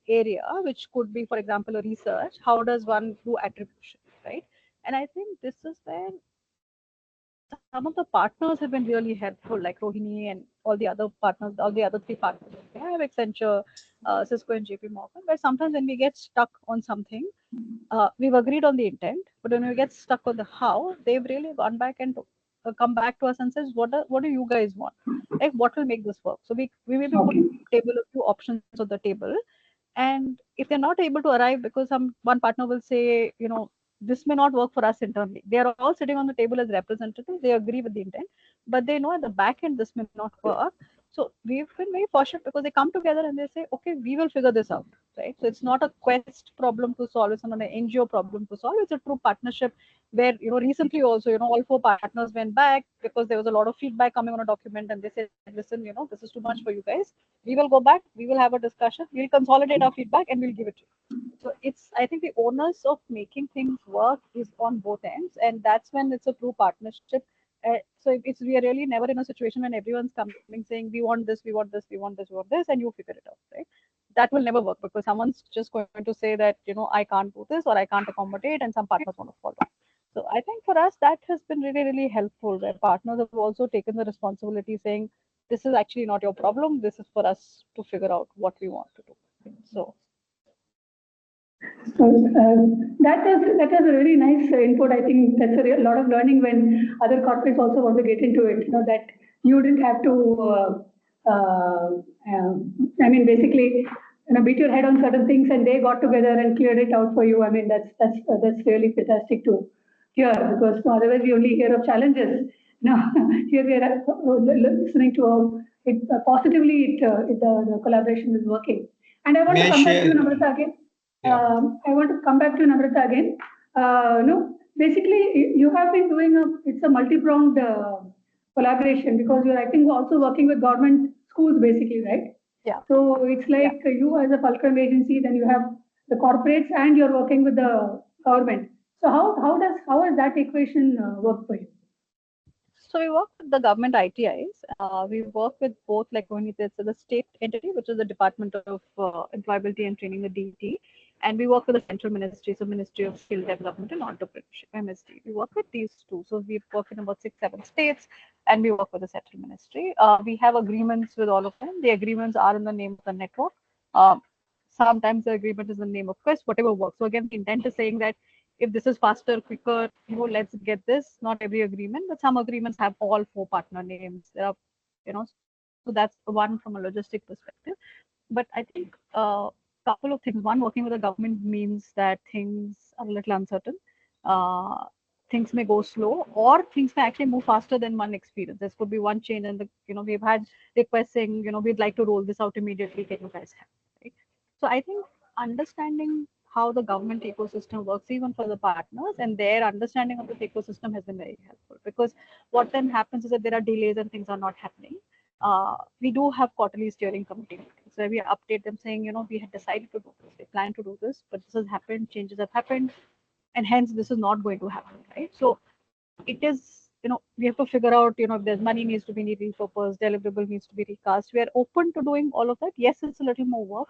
[SPEAKER 2] area, which could be, for example, a research? How does one do attribution, right? And I think this is where some of the partners have been really helpful, like Rohini and all the other partners, all the other three partners. We have Accenture, Cisco, and JP Morgan, where sometimes when we get stuck on something, we've agreed on the intent, but when we get stuck on the how, they've really gone back and come back to us and says, what do you guys want? Like, what will make this work? So we maybe put table a few options on the table, and if they're not able to arrive because one partner will say, this may not work for us internally. They are all sitting on the table as representatives. They agree with the intent, but they know at the back end this may not work. So we've been very fortunate because they come together and they say, okay, we will figure this out, right? So it's not a quest problem to solve. It's not an NGO problem to solve. It's a true partnership where, recently also, all four partners went back because there was a lot of feedback coming on a document, and they said, listen, this is too much for you guys. We will go back. We will have a discussion. We'll consolidate our feedback and we'll give it to you. So I think the onus of making things work is on both ends, and that's when it's a true partnership. We are really never in a situation when everyone's coming saying, we want this, we want this, we want this, we want this, and you figure it out, right? That will never work because someone's just going to say that, I can't do this or I can't accommodate, and some partners want to follow. So I think for us, that has been really, really helpful, where partners have also taken the responsibility saying, this is actually not your problem. This is for us to figure out what we want to do. So
[SPEAKER 1] that was a really nice input. I think that's a lot of learning when other corporates also want to get into it. That you didn't have to. Basically, beat your head on certain things, and they got together and cleared it out for you. I mean, that's really fantastic to hear, because otherwise we only hear of challenges. Now here we are listening to it positively. The collaboration is working, and I want to come back to you, Namrata, again. I want to come back to Namrata again. Basically, you have been doing it's a multi-pronged collaboration, because you're, I think, also working with government schools, basically, right?
[SPEAKER 2] Yeah.
[SPEAKER 1] So it's like you as a fulcrum agency, then you have the corporates, and you're working with the government. So how has that equation work for you?
[SPEAKER 2] So we work with the government ITIs. We work with both, like when it's the state entity, which is the Department of Employability and Training, the DT, and we work with the central ministry, so Ministry of Skill Development and Entrepreneurship, MSD. We work with these two. So we work in about 6-7 states, and we work with the central ministry. We have agreements with all of them. The agreements are in the name of the network. Sometimes the agreement is in the name of Quest, whatever works. So again, the intent is saying that if this is faster, quicker, let's get this. Not every agreement, but some agreements have all four partner names. There are, so that's one from a logistic perspective. But I think couple of things. One, working with the government means that things are a little uncertain. Things may go slow, or things may actually move faster than one experience. This could be one change, and we've had requests saying, we'd like to roll this out immediately. Can you guys help? Right? So I think understanding how the government ecosystem works, even for the partners, and their understanding of this ecosystem has been very helpful, because what then happens is that there are delays and things are not happening. We do have quarterly steering committee meetings where we update them saying, we had decided to do this, we plan to do this, but this has happened, changes have happened, and hence this is not going to happen, right? So it is, we have to figure out, if there's money needs to be repurposed, deliverable needs to be recast. We are open to doing all of that. Yes, it's a little more work,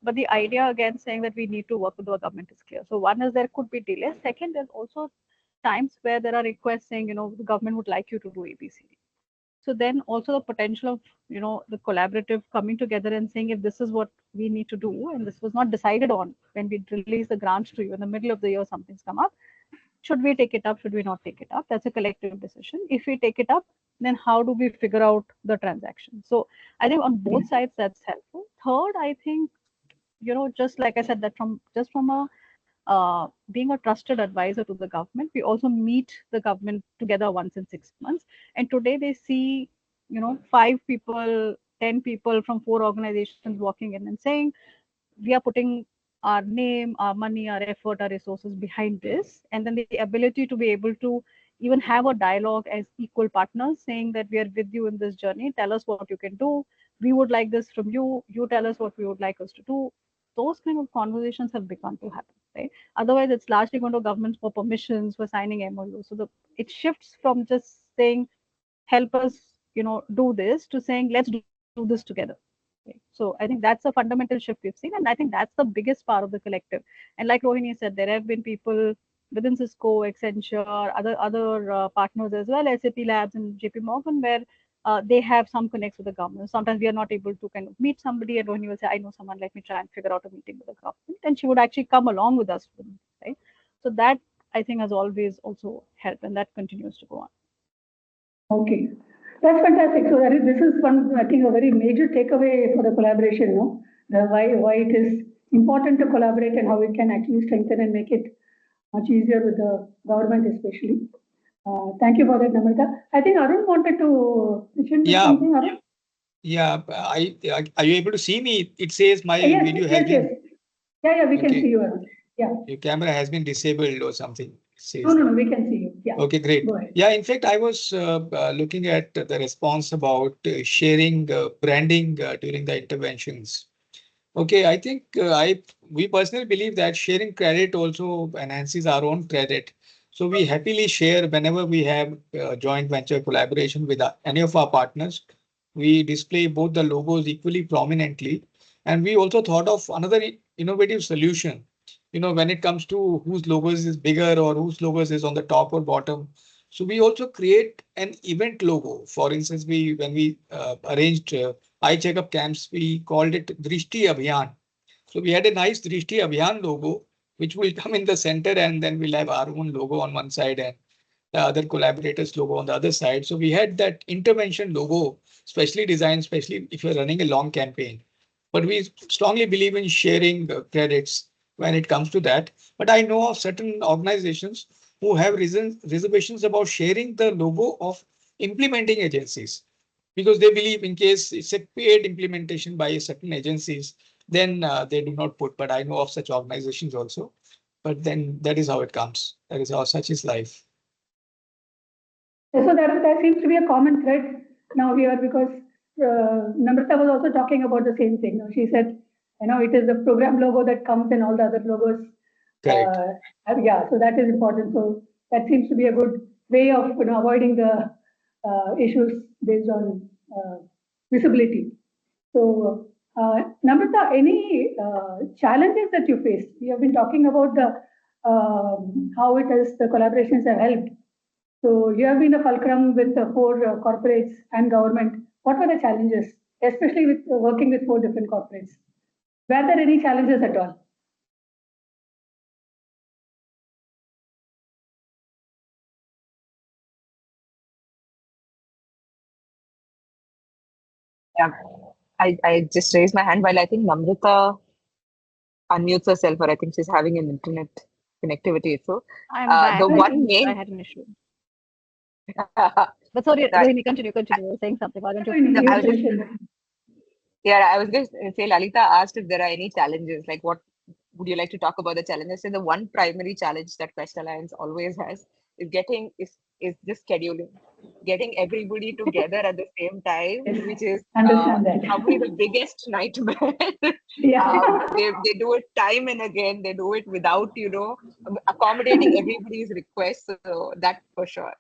[SPEAKER 2] but the idea, again, saying that we need to work with the government is clear. So one is there could be delays. Second, there's also times where there are requests saying, the government would like you to do ABCD. So then also the potential of, the collaborative coming together and saying, if this is what we need to do, and this was not decided on when we release the grants to you in the middle of the year, something's come up. Should we take it up? Should we not take it up? That's a collective decision. If we take it up, then how do we figure out the transaction? So I think on both sides, that's helpful. Third, I think, just like I said, that from a being a trusted advisor to the government. We also meet the government together once in 6 months. And today they see, 5 people, 10 people from 4 organizations walking in and saying, we are putting our name, our money, our effort, our resources behind this. And then the ability to be able to even have a dialogue as equal partners, saying that we are with you in this journey. Tell us what you can do. We would like this from you. You tell us what we would like us to do. Those kind of conversations have begun to happen, right? Otherwise, it's largely going to governments for permissions, for signing MOUs. So it shifts from just saying, help us, do this, to saying, let's do this together. So I think that's a fundamental shift we've seen, and I think that's the biggest part of the collective. And like Rohini said, there have been people within Cisco, Accenture, other partners as well, SAP Labs and JP Morgan, where they have some connects with the government. Sometimes we are not able to kind of meet somebody, and Rohini will say, I know someone, let me try and figure out a meeting with the government. And she would actually come along with us, right? So that, I think, has always also helped, and that continues to go on.
[SPEAKER 1] Okay, that's fantastic. So this is one, I think, a very major takeaway for the collaboration, no? Why it is important to collaborate and how it can actually strengthen and make it much easier with the government, especially. Thank you for that, Namrata. I think Arun wanted to mention something, Arun?
[SPEAKER 3] Yeah, are you able to see me? It says my
[SPEAKER 1] Yes,
[SPEAKER 3] video has been.
[SPEAKER 1] Yes. Yeah, we can see you, Arun. Yeah.
[SPEAKER 3] Your camera has been disabled or something. It says
[SPEAKER 1] No, we can see you. Yeah.
[SPEAKER 3] Okay, great. Yeah, in fact, I was looking at the response about sharing branding during the interventions. Okay, I think we personally believe that sharing credit also enhances our own credit. So we happily share whenever we have joint venture collaboration with any of our partners. We display both the logos equally prominently. And we also thought of another innovative solution. When it comes to whose logos is bigger or whose logos is on the top or bottom. So we also create an event logo. For instance, when we arranged eye checkup camps, we called it Drishti Abhiyan. So we had a nice Drishti Abhiyan logo, which will come in the center, and then we'll have our own logo on one side and the other collaborators logo on the other side. So we had that intervention logo, specially designed, especially if you're running a long campaign. But we strongly believe in sharing credits when it comes to that. But I know of certain organizations who have reservations about sharing the logo of implementing agencies, because they believe in case it's a paid implementation by certain agencies, then they do not put. But I know of such organizations also. But then that is how it comes. That is how such is life.
[SPEAKER 1] So that seems to be a common thread now here, because Namrata was also talking about the same thing. She said, it is the program logo that comes and all the other logos.
[SPEAKER 3] Correct.
[SPEAKER 1] Yeah, so that is important. So that seems to be a good way of avoiding the issues based on visibility. So, Namrata, any challenges that you faced? We have been talking about how the collaborations have helped. So you have been a fulcrum with the 4 corporates and government. What were the challenges, especially with working with 4 different corporates? Were there any challenges at all?
[SPEAKER 5] Yeah, I just raised my hand while I think Namrata unmutes herself, or I think she's having an internet connectivity issue.
[SPEAKER 2] I'm back.
[SPEAKER 5] The one main.
[SPEAKER 2] I had an issue. But sorry, Rohini, continue. You were saying something. Why don't you?
[SPEAKER 5] I was going to say, Lalita asked if there are any challenges, like what would you like to talk about the challenges? So the one primary challenge that Quest Alliance always has is just scheduling, getting everybody together at the same time, which is probably the biggest nightmare. They do it time and again. They do it without accommodating everybody's requests. So that for sure.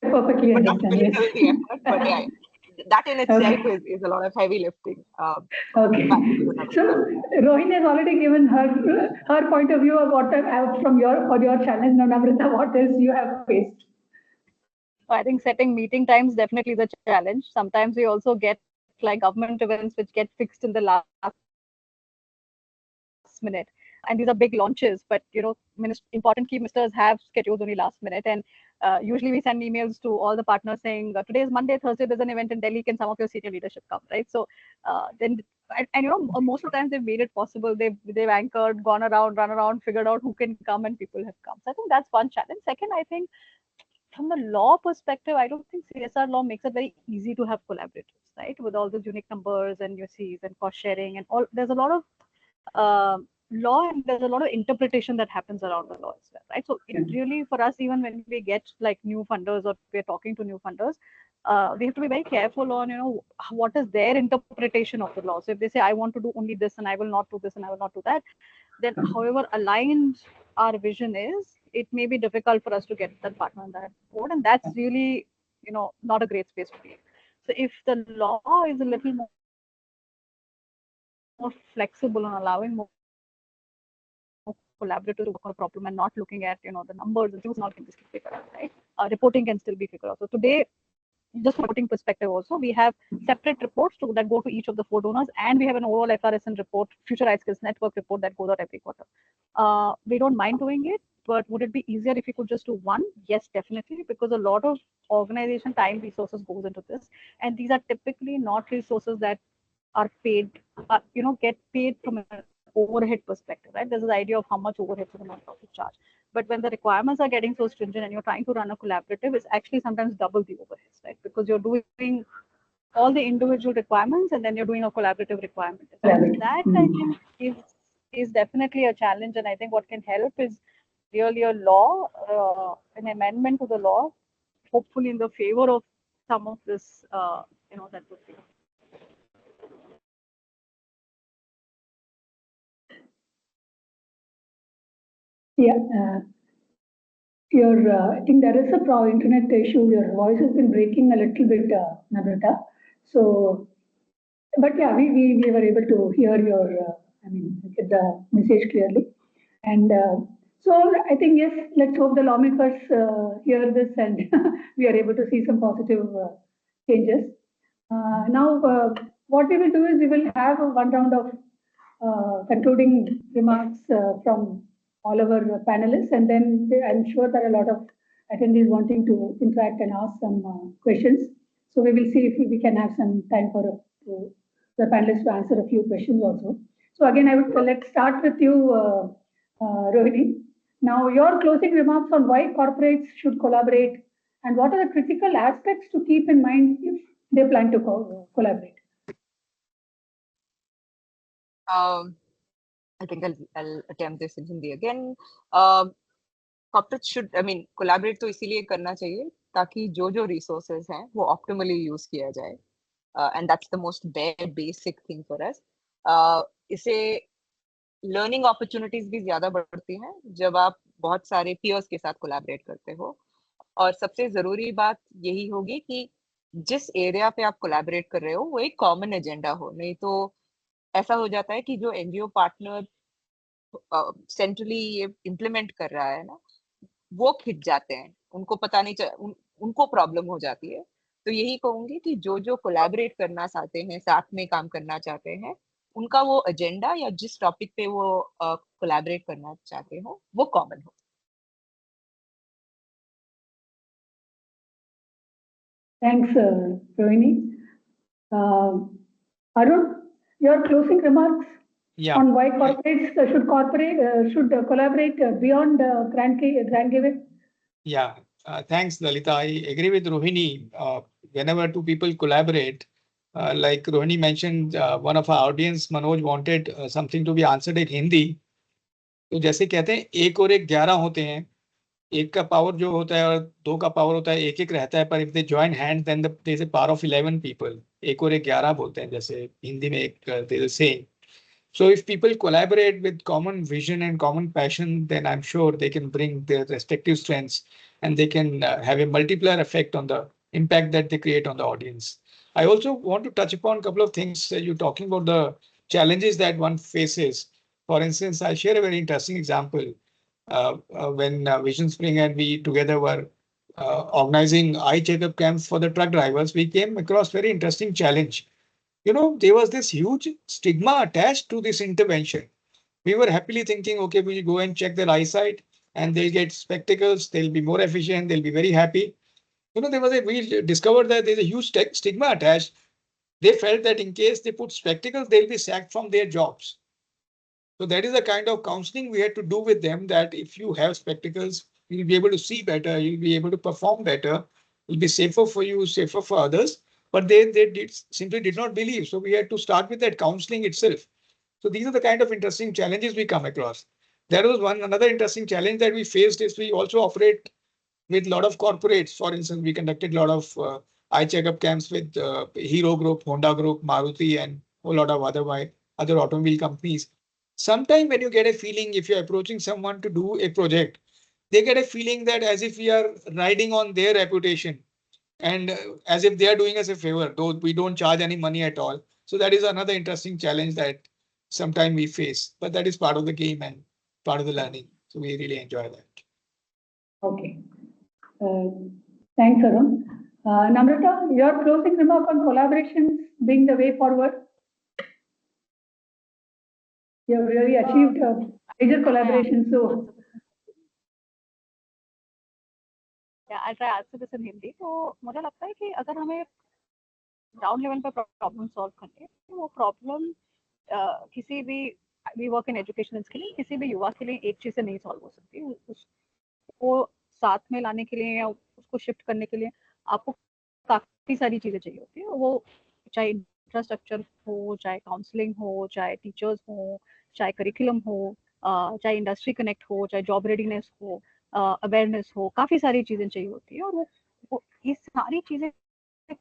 [SPEAKER 1] Perfectly
[SPEAKER 5] But not
[SPEAKER 1] understand.
[SPEAKER 5] willing the effort, but yeah, that in itself is a lot of heavy lifting.
[SPEAKER 1] Okay. So Rohini has already given her point of view of what from your challenge. Now, Namrata, what else you have faced?
[SPEAKER 2] I think setting meeting times definitely is a challenge. Sometimes we also get like government events which get fixed in the last minute. and these are big launches, but important key ministers have schedules only last minute, and usually we send emails to all the partners saying today is Monday, Thursday there's an event in Delhi, can some of your senior leadership come, right? So then most of the times they've made it possible. They've anchored, gone around, run around, figured out who can come, and people have come. So I think that's one challenge. Second, I think from the law perspective, I don't think CSR law makes it very easy to have collaboratives, right? With all those unique numbers and UCs and cost sharing and all, there's a lot of law, and there's a lot of interpretation that happens around the law as well, right? So it really, for us, even when we get like new funders or we're talking to new funders, we have to be very careful on, what is their interpretation of the law. So if they say, I want to do only this and I will not do this and I will not do that, then however aligned our vision is, it may be difficult for us to get that partner on that board. And that's really, not a great space to be. So if the law is a little more flexible on allowing more collaborators to work on a problem and not looking at, the numbers and things, not can be figured out, right? Reporting can still be figured out. So today, just from a reporting perspective also, we have separate reports that go to each of the 4 donors, and we have an overall FRSN report, Future Right Skills Network report, that goes out every quarter. We don't mind doing it, but would it be easier if we could just do one? Yes, definitely, because a lot of organization time resources goes into this, and these are typically not resources that are paid, get paid from an overhead perspective, right? There's the idea of how much overhead for the non-profit charge. But when the requirements are getting so stringent and you're trying to run a collaborative, it's actually sometimes double the overheads, right? Because you're doing all the individual requirements and then you're doing a collaborative requirement. So that I think is definitely a challenge. And I think what can help is really a law, an amendment to the law, hopefully in the favor of some of this, that would be.
[SPEAKER 1] Yeah, I think there is a internet issue. Your voice has been breaking a little bit, Namrata. So, but yeah, we were able to hear get the message clearly. And so I think, yes, let's hope the lawmakers hear this and we are able to see some positive changes. Now, what we will do is we will have one round of concluding remarks from all our panelists, and then I'm sure there are a lot of attendees wanting to interact and ask some questions. So we will see if we can have some time for the panelists to answer a few questions also. So again, let's start with you, Rohini. Now, your closing remarks on why corporates should collaborate and what are the critical aspects to keep in mind if they plan to collaborate.
[SPEAKER 5] I think I'll attempt this in Hindi again. Corporates should, collaborate तो इसीलिए करना चाहिए ताकि जो resources हैं वो optimally use किया जाए. And that's the most bare basic thing for us. इसे learning opportunities भी ज़्यादा बढ़ती हैं जब आप बहुत सारे peers के साथ collaborate करते हो. और सबसे जरूरी बात यही होगी कि जिस एरिया पे आप कोलैबोरेट कर रहे हो वो एक कॉमन एजेंडा हो. नहीं तो ऐसा हो जाता है कि जो एनजीओ पार्टनर सेंट्रली ये इम्प्लीमेंट कर रहा है ना, वो खिंच जाते हैं, उनको पता नहीं उनको प्रॉब्लम हो जाती है. तो यही कहूंगी कि जो कोलैबोरेट करना चाहते हैं, साथ में काम करना चाहते हैं, उनका वो एजेंडा या जिस टॉपिक पे वो कोलैबोरेट करना चाहते हो वो कॉमन हो.
[SPEAKER 1] Thanks, Rohini. Arun, your closing remarks on why corporates should collaborate beyond grant giving?
[SPEAKER 3] Yeah, thanks, Lalita. I agree with Rohini. Whenever two people collaborate, like Rohini mentioned, one of our audience, Manoj, wanted something to be answered in Hindi. तो जैसे कहते हैं 1 और 1 11 होते हैं, एक का power जो होता है और 2 का पावर होता है, एक रहता है, पर if they join hands then there is a power of 11 people. 1 और 1 11 बोलते हैं, जैसे हिंदी में एक there is a saying. So if people collaborate with common vision and common passion, then I'm sure they can bring their respective strengths and they can have a multiplier effect on the impact that they create on the audience. I also want to touch upon a couple of things. You're talking about the challenges that one faces. For instance, I'll share a very interesting example. When Vision Spring and we together were organizing eye checkup camps for the truck drivers, we came across very interesting challenge. There was this huge stigma attached to this intervention, We were happily thinking, okay, we'll go and check their eyesight and they'll get spectacles, they'll be more efficient, they'll be very happy. We discovered that there's a huge stigma attached. They felt that in case they put spectacles, they'll be sacked from their jobs. So that is the kind of counseling we had to do with them, that if you have spectacles, you'll be able to see better, you'll be able to perform better, it'll be safer for you, safer for others. But they simply did not believe. So we had to start with that counseling itself. So these are the kind of interesting challenges we come across. There was another interesting challenge that we faced is we also operate with a lot of corporates. For instance, we conducted a lot of eye checkup camps with Hero Group, Honda Group, Maruti, and a whole lot of other automobile companies. Sometimes when you get a feeling, if you're approaching someone to do a project, they get a feeling that as if we are riding on their reputation and as if they are doing us a favor, though we don't charge any money at all. So that is another interesting challenge that sometimes we face, but that is part of the game and part of the learning. So we really enjoy that.
[SPEAKER 1] Okay. Thanks, Arun. Namrata, your closing remark on collaborations being the way forward? You have really achieved major collaboration. So,
[SPEAKER 2] yeah, I'll try answer this in Hindi. तो मुझे लगता है कि अगर हमें ground level पे problem solve करनी है तो वो प्रॉब्लम किसी भी वी वर्क इन एजुकेशन के लिए किसी भी युवा के लिए एक चीज से नहीं सॉल्व हो सकती। उसको साथ में लाने के लिए या उसको शिफ्ट करने के लिए आपको काफी सारी चीजें चाहिए होती है। वो चाहे इंफ्रास्ट्रक्चर हो, चाहे काउंसलिंग हो, चाहे टीचर्स हो, चाहे करिकुलम हो, चाहे इंडस्ट्री कनेक्ट हो, चाहे जॉब रेडीनेस हो, अवेयरनेस हो, काफी सारी चीजें चाहिए होती है। और वो ये सारी चीजें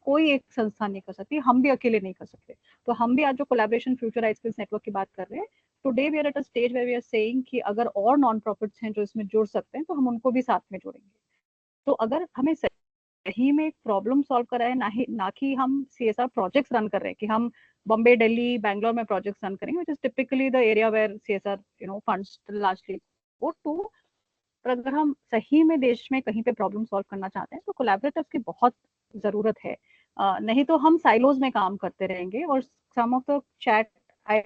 [SPEAKER 2] कोई एक संस्था नहीं कर सकती, हम भी अकेले नहीं कर सकते। तो हम भी आज जो collaboration future right skills network की बात कर रहे हैं, today we are at a stage where we are saying कि अगर और नॉन प्रॉफिट्स हैं जो इसमें जुड़ सकते हैं तो हम उनको भी साथ में जोड़ेंगे। तो अगर हमें सही में एक प्रॉब्लम सॉल्व कर रहा है, ना कि हम CSR प्रोजेक्ट्स रन कर रहे हैं कि हम बॉम्बे, दिल्ली, बैंगलोर में प्रोजेक्ट्स रन करेंगे, which is typically the area where CSR funds largely go to. पर अगर हम सही में देश में कहीं पे प्रॉब्लम सॉल्व करना चाहते हैं तो कोलैबोरेटर्स की बहुत जरूरत है। नहीं तो हम साइलोज में काम करते रहेंगे। और some of the chat I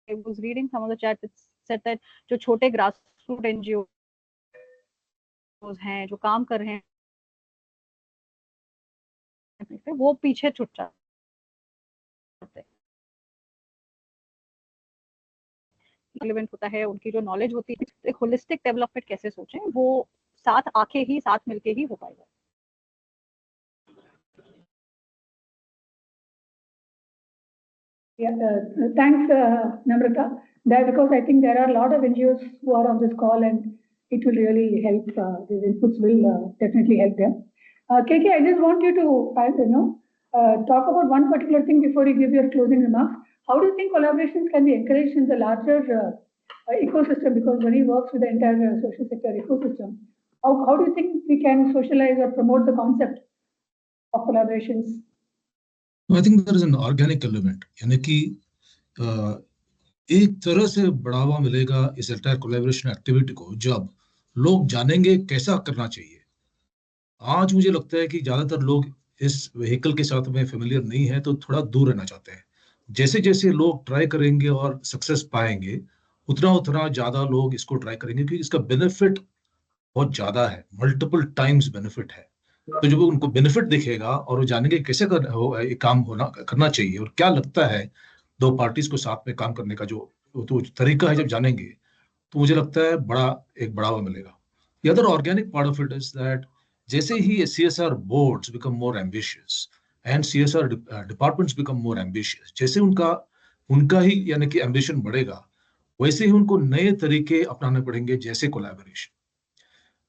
[SPEAKER 2] was reading some of the chat said that जो छोटे ग्रास रूट एनजीओ हैं जो काम कर रहे हैं वो पीछे छूट जाते हैं। रिलेवेंट होता है, उनकी जो नॉलेज होती है, एक होलिस्टिक डेवलपमेंट कैसे सोचें, वो साथ आके ही साथ मिलके ही हो पाएगा।
[SPEAKER 1] yeah, thanks, Namrata. That because I think there are a lot of NGOs who are on this call, and it will really help. These inputs will definitely help them. KK, I just want you to, talk about one particular thing before you give your closing remarks. How do you think collaborations can be encouraged in the larger ecosystem? Because when he works with the entire social sector ecosystem, how do you think we can socialize or promote the concept of collaborations?
[SPEAKER 4] I think there is an organic element, यानी कि एक तरह से बढ़ावा मिलेगा इस entire collaboration activity को जब लोग जानेंगे कैसा करना चाहिए। आज मुझे लगता है कि ज्यादातर लोग इस व्हीकल के साथ में फेमिलियर नहीं है, तो थोड़ा दूर रहना चाहते हैं। जैसे जैसे लोग ट्राई करेंगे और सक्सेस पाएंगे, उतना उतना ज्यादा लोग इसको ट्राई करेंगे, क्योंकि इसका बेनिफिट बहुत ज्यादा है, मल्टीपल टाइम्स बेनिफिट है। तो जब उनको बेनिफिट दिखेगा और वो जानेंगे कैसे काम करना चाहिए और क्या लगता है दो पार्टीज को साथ में काम करने का जो तो तरीका है, जब जानेंगे तो मुझे लगता है एक बढ़ावा मिलेगा। The other organic part of it is that जैसे ही CSR boards become more ambitious and CSR departments become more ambitious, जैसे उनका ही यानी कि एम्बिशन बढ़ेगा, वैसे ही उनको नए तरीके अपनाने पड़ेंगे, जैसे कोलैबोरेशन।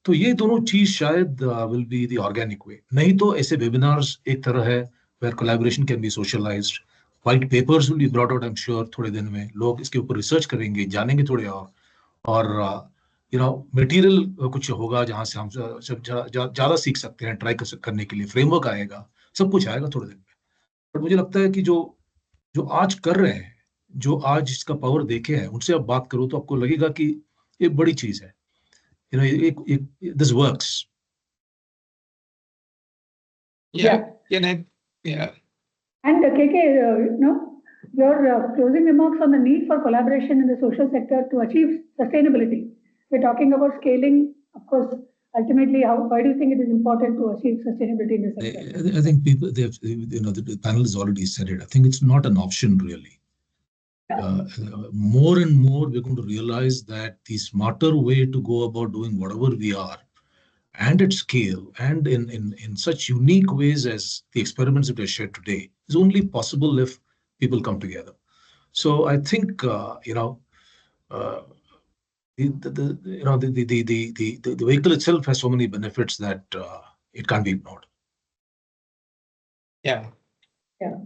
[SPEAKER 4] तो ये दोनों चीज शायद will be the organic way. नहीं तो ऐसे वेबिनार्स एक तरह है where collaboration can be socialized, white papers will be brought out, I am sure थोड़े दिन में लोग इसके ऊपर रिसर्च करेंगे, जानेंगे थोड़े और मटेरियल कुछ होगा जहां से हम सब ज्यादा सीख सकते हैं, ट्राई करने के लिए फ्रेमवर्क आएगा, सब कुछ आएगा थोड़े दिन में। बट मुझे लगता है कि जो आज कर रहे हैं, जो आज इसका पावर देखे हैं, उनसे आप बात करो तो आपको लगेगा कि ये बड़ी चीज है, this works.
[SPEAKER 3] Yeah.
[SPEAKER 1] Yeah.
[SPEAKER 3] Yeah.
[SPEAKER 1] And KK, your closing remarks on the need for collaboration in the social sector to achieve sustainability. We're talking about scaling, of course. Ultimately, why do you think it is important to achieve sustainability in the sector?
[SPEAKER 4] I think people, the panel has already said it. I think it's not an option really. More and more, we're going to realize that the smarter way to go about doing whatever we are, and at scale, and in such unique ways as the experiments that I shared today, is only possible if people come together. So I think the vehicle itself has so many benefits that it can't be ignored.
[SPEAKER 3] Yeah.
[SPEAKER 1] Yeah.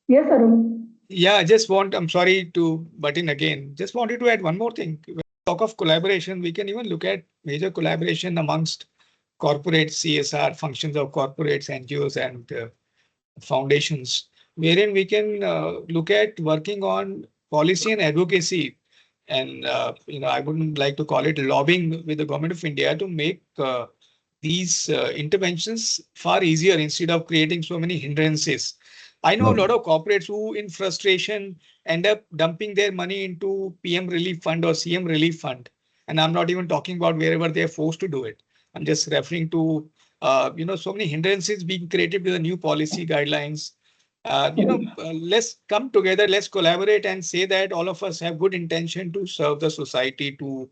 [SPEAKER 1] Yes, Arun.
[SPEAKER 3] Yeah, I'm sorry to butt in again. Just wanted to add one more thing. When we talk of collaboration, we can even look at major collaboration amongst corporate CSR functions of corporates, NGOs, and foundations, wherein we can look at working on policy and advocacy. And I wouldn't like to call it lobbying with the government of India to make these interventions far easier instead of creating so many hindrances. I know a lot of corporates who, in frustration, end up dumping their money into PM Relief Fund or CM Relief Fund. And I'm not even talking about wherever they're forced to do it. I'm just referring to, so many hindrances being created with the new policy guidelines. Let's come together, let's collaborate and say that all of us have good intention to serve the society, to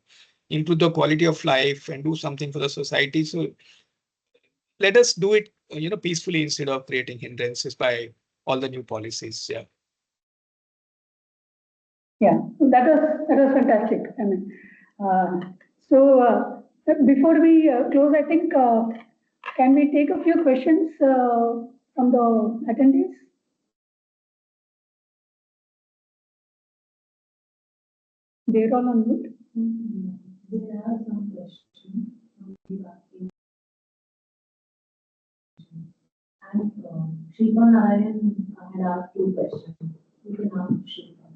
[SPEAKER 3] improve the quality of life and do something for the society. So let us do it, peacefully instead of creating hindrances by all the new policies. Yeah.
[SPEAKER 1] Yeah, that was fantastic. I mean, before we close, I think can we take a few questions from the attendees? They're all on mute.
[SPEAKER 6] There are some questions. And Shripa Narayan had asked 2 questions. You can ask Shripa.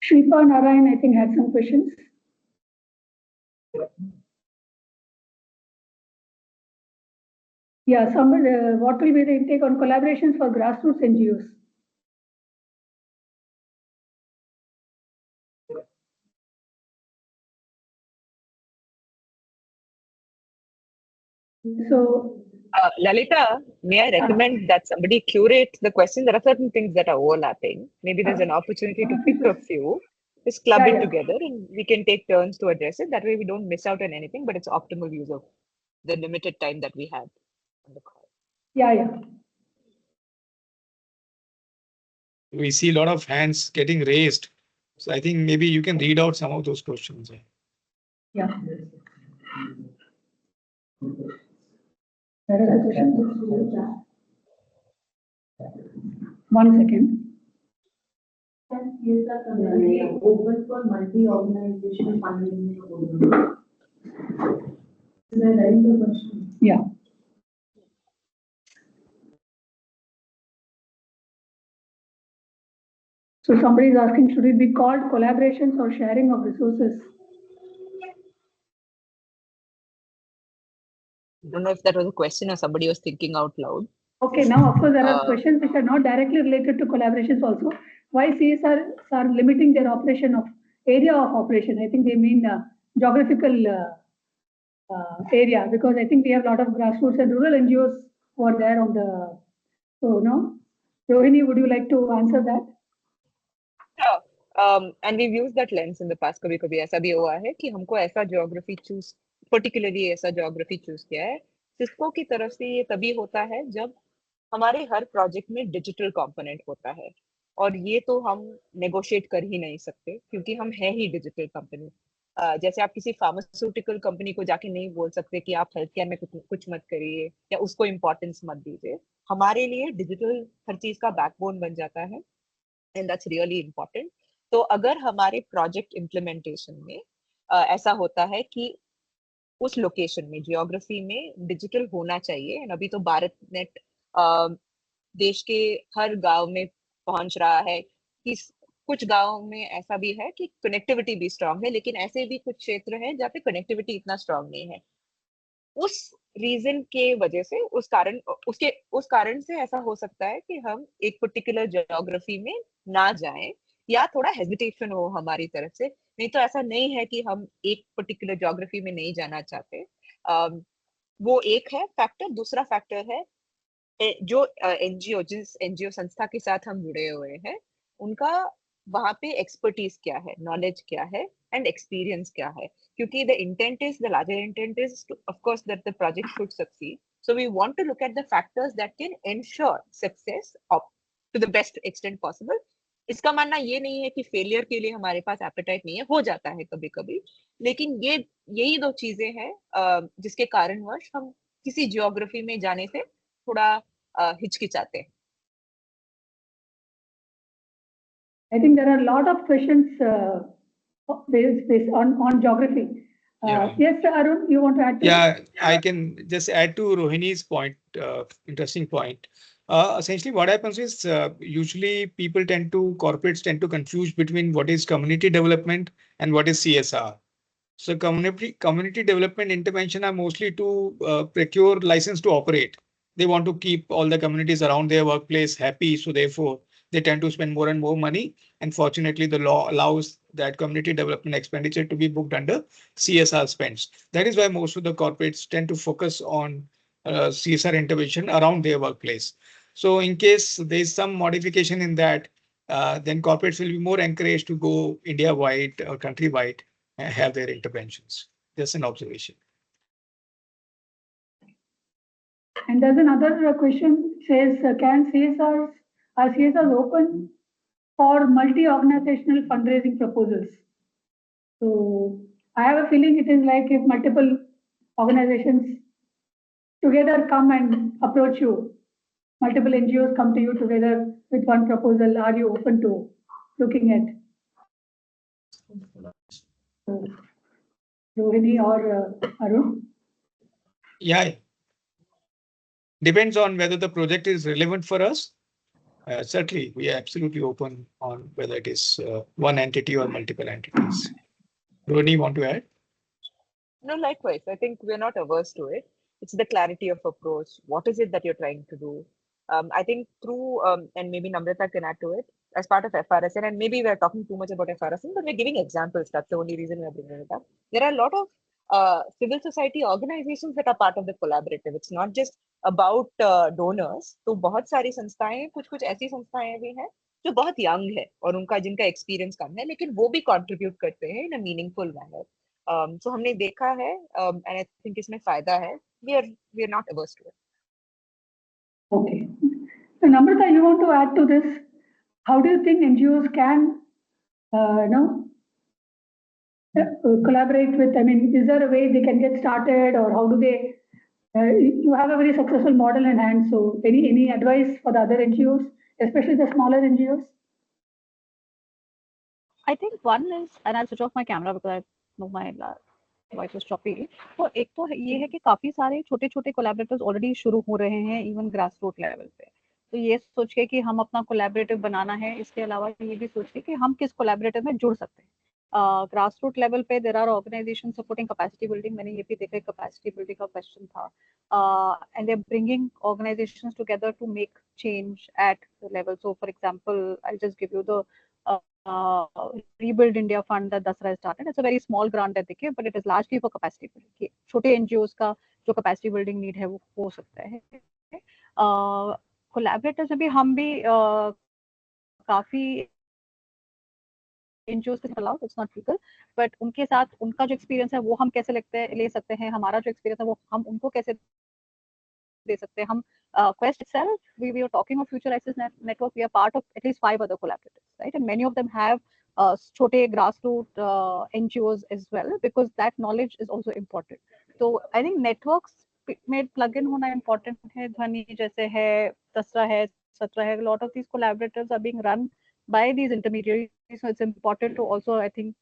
[SPEAKER 1] Shripa Narayan, I think, had some questions. Yeah, what will be the intake on collaborations for grassroots NGOs? So,
[SPEAKER 5] Lalita, may I recommend that somebody curate the question? There are certain things that are overlapping. Maybe there's an opportunity to pick a few, just club it together, and we can take turns to address it. That way we don't miss out on anything, but it's optimal use of the limited time that we have on the call.
[SPEAKER 1] Yeah.
[SPEAKER 3] We see a lot of hands getting raised. So I think maybe you can read out some of those questions.
[SPEAKER 1] Yeah. There is a question. 1 second.
[SPEAKER 6] Is the community open for multi-organizational funding? Is that right, the question?
[SPEAKER 1] Yeah. So somebody is asking, should it be called collaborations or sharing of resources?
[SPEAKER 5] I don't know if that was a question or somebody was thinking out loud.
[SPEAKER 1] Okay, now of course there are questions which are not directly related to collaborations also. Why CSR are limiting their area of operation? I think they mean geographical area, because I think we have a lot of grassroots and rural NGOs who are there on the. So no, Rohini, would you like to answer that?
[SPEAKER 5] Yeah, and we've used that lens in the past. कभी-कभी ऐसा भी हुआ है कि हमको ऐसा geography choose, particularly ऐसा geography choose किया है. सिस्को की तरफ से ये तभी होता है जब हमारे हर प्रोजेक्ट में डिजिटल कंपोनेंट होता है, और ये तो हम नेगोशिएट कर ही नहीं सकते क्योंकि हम है ही डिजिटल कंपनी. जैसे आप किसी फार्मास्यूटिकल कंपनी को जाके नहीं बोल सकते कि आप हेल्थ केयर में कुछ मत करिए या उसको इम्पोर्टेंस मत दीजिए. हमारे लिए डिजिटल हर चीज का बैकबोन बन जाता है, एंड दैट्स रियली इम्पोर्टेंट. तो अगर हमारे प्रोजेक्ट इम्प्लीमेंटेशन में ऐसा होता है कि उस लोकेशन में, जियोग्राफी में डिजिटल होना चाहिए, एंड अभी तो भारत नेट देश के हर गांव में पहुंच रहा है, कि कुछ गांव में ऐसा भी है कि कनेक्टिविटी भी स्ट्रांग है, लेकिन ऐसे भी कुछ क्षेत्र हैं जहाँ पे कनेक्टिविटी इतना स्ट्रांग नहीं है. उस रीजन के वजह से उस कारण से ऐसा हो सकता है कि हम एक पर्टिकुलर ज्योग्राफी में ना जाएं या थोड़ा हेजिटेशन हो हमारी तरफ से। नहीं तो ऐसा नहीं है कि हम एक पर्टिकुलर ज्योग्राफी में नहीं जाना चाहते। वो एक है फैक्टर। दूसरा फैक्टर है जो एनजीओ, जिस एनजीओ संस्था के साथ हम जुड़े हुए हैं, उनका वहां पे एक्सपर्टीज क्या है, नॉलेज क्या है एंड एक्सपीरियंस क्या है। क्योंकि the larger intent is of course that the project should succeed, so we want to look at the factors that can ensure success to the best extent possible. इसका मानना ये नहीं है कि फेलियर के लिए हमारे पास एपेटाइट नहीं है, हो जाता है कभी कभी, लेकिन यही दो चीजें हैं जिसके कारणवश हम किसी जियोग्राफी में जाने से थोड़ा हिचकिचाते हैं।
[SPEAKER 1] I think there are a lot of questions based on geography.
[SPEAKER 3] Yeah.
[SPEAKER 1] Yes, Arun, you want to add to it?
[SPEAKER 3] Yeah, I can just add to Rohini's point, interesting point. Essentially, what happens is usually corporates tend to confuse between what is community development and what is CSR. So community development intervention are mostly to procure license to operate. They want to keep all the communities around their workplace happy, so therefore they tend to spend more and more money. And fortunately, the law allows that community development expenditure to be booked under CSR spends. That is why most of the corporates tend to focus on CSR intervention around their workplace. So in case there is some modification in that, then corporates will be more encouraged to go India-wide or country-wide and have their interventions. Just an observation.
[SPEAKER 1] And there's another question says, can are CSRs open for multi-organizational fundraising proposals? So I have a feeling it is like if multiple organizations together come and approach you, multiple NGOs come to you together with one proposal, are you open to looking at? Rohini or Arun?
[SPEAKER 3] Yeah. Depends on whether the project is relevant for us. Certainly, we are absolutely open on whether it is one entity or multiple entities. Rohini, want to add?
[SPEAKER 5] No, likewise. I think we're not averse to it. It's the clarity of approach. What is it that you're trying to do? I think through, and maybe Namrata can add to it, as part of FRSN, and maybe we're talking too much about FRSN, but we're giving examples. That's the only reason we're bringing it up. There are a lot of civil society organizations that are part of the collaborative. It's not just about donors. तो बहुत सारी संस्थाएं, कुछ ऐसी संस्थाएं भी हैं जो बहुत यंग है और जिनका एक्सपीरियंस कम है, लेकिन वो भी कंट्रीब्यूट करते हैं इन अ मीनिंगफुल मैनर। So हमने देखा है, and I think इसमें फायदा है. We are not averse to it.
[SPEAKER 1] Okay. So Namrata, you want to add to this? How do you think NGOs can, collaborate with? I mean, is there a way they can get started, or how do they? You have a very successful model in hand. So, any advice for the other NGOs, especially the smaller NGOs?
[SPEAKER 2] I think one is, and I'll switch off my camera because I know my voice was choppy. तो एक तो ये है कि काफी सारे छोटे छोटे कोलैबोरेटर्स ऑलरेडी शुरू हो रहे हैं इवन ग्रास रूट लेवल पे। तो ये सोच के कि हम अपना कोलैबोरेटिव बनाना है, इसके अलावा ये भी सोच के कि हम किस कोलैबोरेटिव में जुड़ सकते हैं। ग्रास रूट लेवल पे there are organization supporting capacity building. मैंने ये भी देखा, कैपेसिटी बिल्डिंग का क्वेश्चन था, and they are bringing organizations together to make change at the level. So for example I just give you the Rebuild India Fund that Dasra has started. It's a very small grant that they give, but it is largely for capacity building. छोटे NGOs का जो capacity building need है वो हो सकता है। Collaborators में भी हम भी काफी NGOs के allowed, it's not legal, but उनके साथ उनका जो experience है वो हम कैसे ले सकते हैं, हमारा जो experience है वो हम उनको कैसे दे सकते हैं। हम Quest itself, we were talking of Future Access Network, we are part of at least 5 other collaborators, right? And many of them have छोटे grassroots NGOs as well, because that knowledge is also important. So I think networks में plug in होना important है। ध्वनि जैसे है, दसरा है, सत्रह है, a lot of these collaborators are being run by these intermediaries, so it's important to also, I think,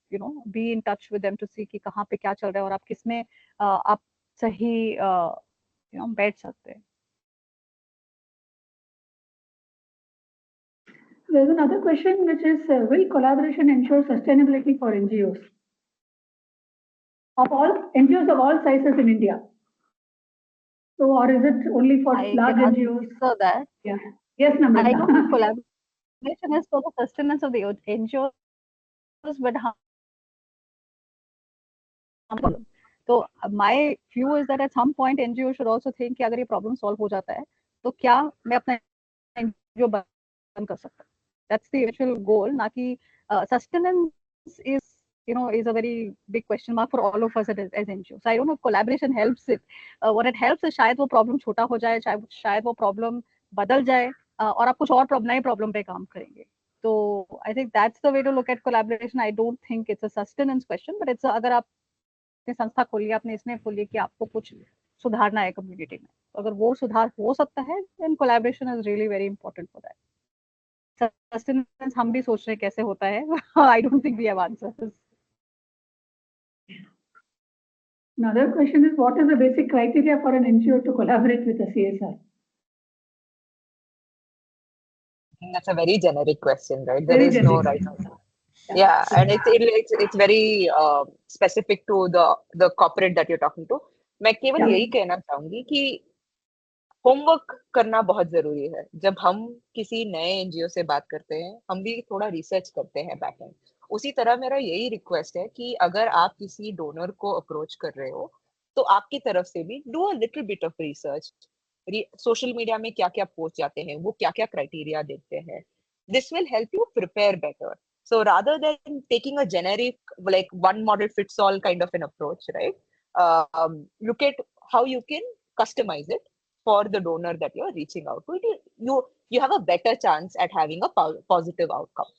[SPEAKER 2] be in touch with them to see कि कहाँ पे क्या चल रहा है और आप किसमें आप सही बैठ सकते हैं।
[SPEAKER 1] There's another question which is, will collaboration ensure sustainability for NGOs? Of all NGOs of all sizes in India? So, or is it only for
[SPEAKER 2] I
[SPEAKER 1] large
[SPEAKER 2] can
[SPEAKER 1] NGOs?
[SPEAKER 2] answer that.
[SPEAKER 1] Yeah. Yes,
[SPEAKER 2] I don't think
[SPEAKER 1] Namrata.
[SPEAKER 2] collaboration is for the sustenance of the NGOs, but तो my view is that at some point NGO should also think कि अगर ये problem solve हो जाता है तो क्या मैं अपना NGO बंद कर सकता हूँ. That's the eventual goal. ना कि sustenance is is a very big question mark for all of us as NGOs. So I don't know if collaboration helps it. What it helps is शायद वो problem छोटा हो जाए, शायद वो problem बदल जाए और आप कुछ और नए problem पे काम करेंगे. So I think that's the way to look at collaboration. I don't think it's a sustenance question, but it's अगर आप अपनी संस्था खोलिए, आपने इसमें खोलिए कि आपको कुछ सुधारना है कम्युनिटी में, अगर वो सुधार हो सकता है then collaboration is really very important for that. Sustenance हम भी सोच रहे हैं कैसे होता है. I don't think we have answers.
[SPEAKER 1] Another question is, what is the basic criteria for an NGO to collaborate with a CSR?
[SPEAKER 5] That's a very generic question, right? There
[SPEAKER 1] Very
[SPEAKER 5] is no
[SPEAKER 1] generic.
[SPEAKER 5] right answer. Yeah, and it's very specific to the corporate that you're talking to. मैं केवल
[SPEAKER 1] Yeah.
[SPEAKER 5] यही कहना चाहूंगी कि homework करना बहुत जरूरी है. जब हम किसी नए एनजीओ से बात करते हैं, हम भी थोड़ा रिसर्च करते हैं बैक एंड. उसी तरह मेरा यही रिक्वेस्ट है कि अगर आप किसी डोनर को अप्रोच कर रहे हो तो आपकी तरफ से भी do a little bit of research. Social media में क्या क्या पोस्ट जाते हैं, वो क्या क्या क्राइटेरिया देखते हैं. This will help you prepare better. So rather than taking a generic, like one model fits all kind of an approach, right? Look at how you can customize it for the donor that you're reaching out to. You have a better chance at having a positive outcome.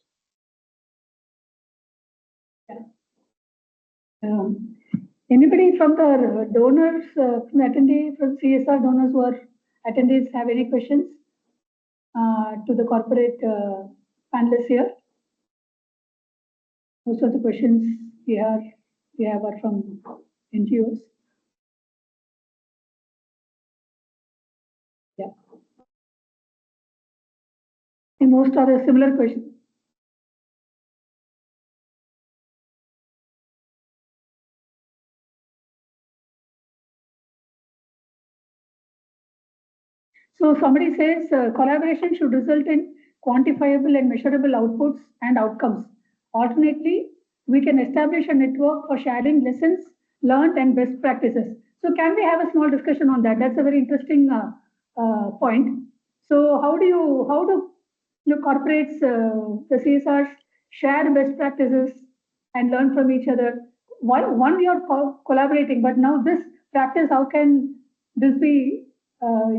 [SPEAKER 1] Anybody from the donors, from attendees, from CSR donors who are attendees have any questions to the corporate panelists here? Most of the questions we have are from NGOs. Yeah. And most are a similar question. So somebody says collaboration should result in quantifiable and measurable outputs and outcomes. Alternately, we can establish a network for sharing lessons learned and best practices. So can we have a small discussion on that? That's a very interesting point. So how do corporates, the CSRs share best practices and learn from each other? One you're collaborating, but now this practice, how can this be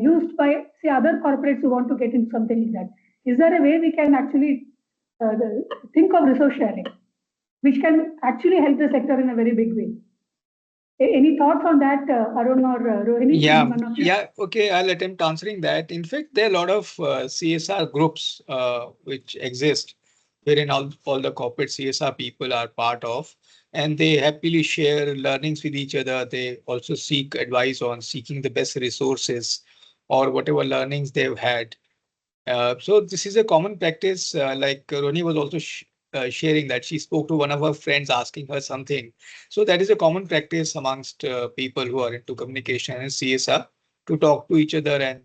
[SPEAKER 1] used by, say, other corporates who want to get into something like that? Is there a way we can actually think of resource sharing, which can actually help the sector in a very big way? Any thoughts on that, Arun or Rohini?
[SPEAKER 3] Yeah, okay, I'll attempt answering that. In fact, there are a lot of CSR groups which exist, wherein all the corporate CSR people are part of, and they happily share learnings with each other. They also seek advice on seeking the best resources or whatever learnings they've had. So this is a common practice, like Roni was also sharing that she spoke to one of her friends asking her something. So that is a common practice amongst people who are into communication and CSR to talk to each other and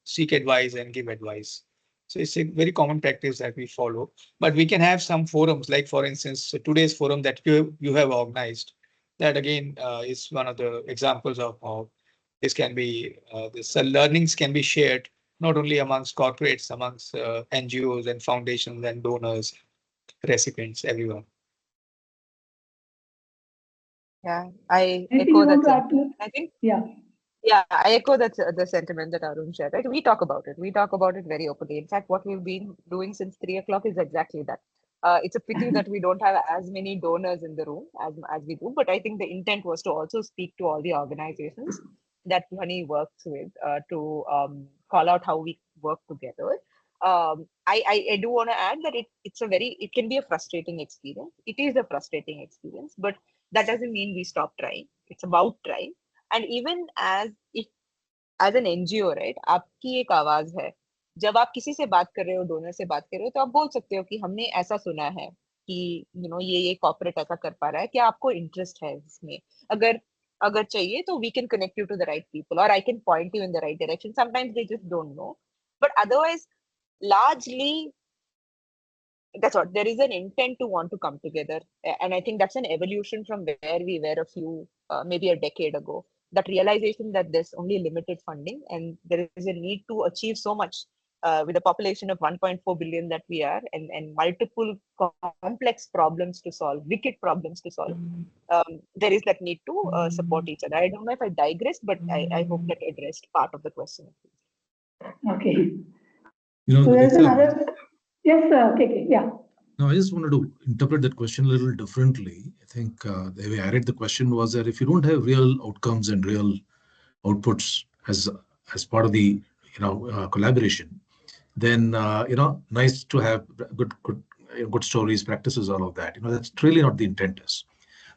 [SPEAKER 3] seek advice and give advice. So it's a very common practice that we follow. But we can have some forums, like for instance, today's forum that you have organized. That again is one of the examples of how this can be, this learnings can be shared not only amongst corporates, amongst NGOs and foundations and donors, recipients, everyone.
[SPEAKER 5] Yeah, I
[SPEAKER 1] Anything
[SPEAKER 5] echo
[SPEAKER 1] you want
[SPEAKER 5] that
[SPEAKER 1] to add to
[SPEAKER 5] sentiment.
[SPEAKER 1] it?
[SPEAKER 5] I think,
[SPEAKER 1] Yeah.
[SPEAKER 5] yeah, I echo that the sentiment that Arun shared, right? We talk about it. We talk about it very openly. In fact, what we've been doing since 3 o'clock is exactly that. It's a pity that we don't have as many donors in the room as we do, but I think the intent was to also speak to all the organizations that Dhwani works with to call out how we work together. I do want to add that it can be a frustrating experience. It is a frustrating experience, but that doesn't mean we stop trying. It's about trying. And even as an NGO, right, आपकी एक आवाज है. जब आप किसी से बात कर रहे हो, डोनर से बात कर रहे हो, तो आप बोल सकते हो कि हमने ऐसा सुना है कि ये कॉर्पोरेट ऐसा कर पा रहा है, क्या आपको इंटरेस्ट है इसमें? अगर agar chahiye, so we can connect you to the right people, or I can point you in the right direction. Sometimes they just don't know. But otherwise, largely, that's what, there is an intent to want to come together. And I think that's an evolution from where we were a few, maybe a decade ago. That realization that there's only limited funding and there is a need to achieve so much with a population of 1.4 billion that we are, and multiple complex problems to solve, wicked problems to solve. There is that need to support each other. I don't know if I digressed, but I hope that addressed part of the question.
[SPEAKER 1] Okay.
[SPEAKER 4] You know,
[SPEAKER 1] So there's
[SPEAKER 4] Lalitha,
[SPEAKER 1] another, yes, KK, yeah.
[SPEAKER 4] no, I just wanted to interpret that question a little differently. I think the way I read the question was that if you don't have real outcomes and real outputs as part of the collaboration, then nice to have good stories, practices, all of that. That's really not the intent is.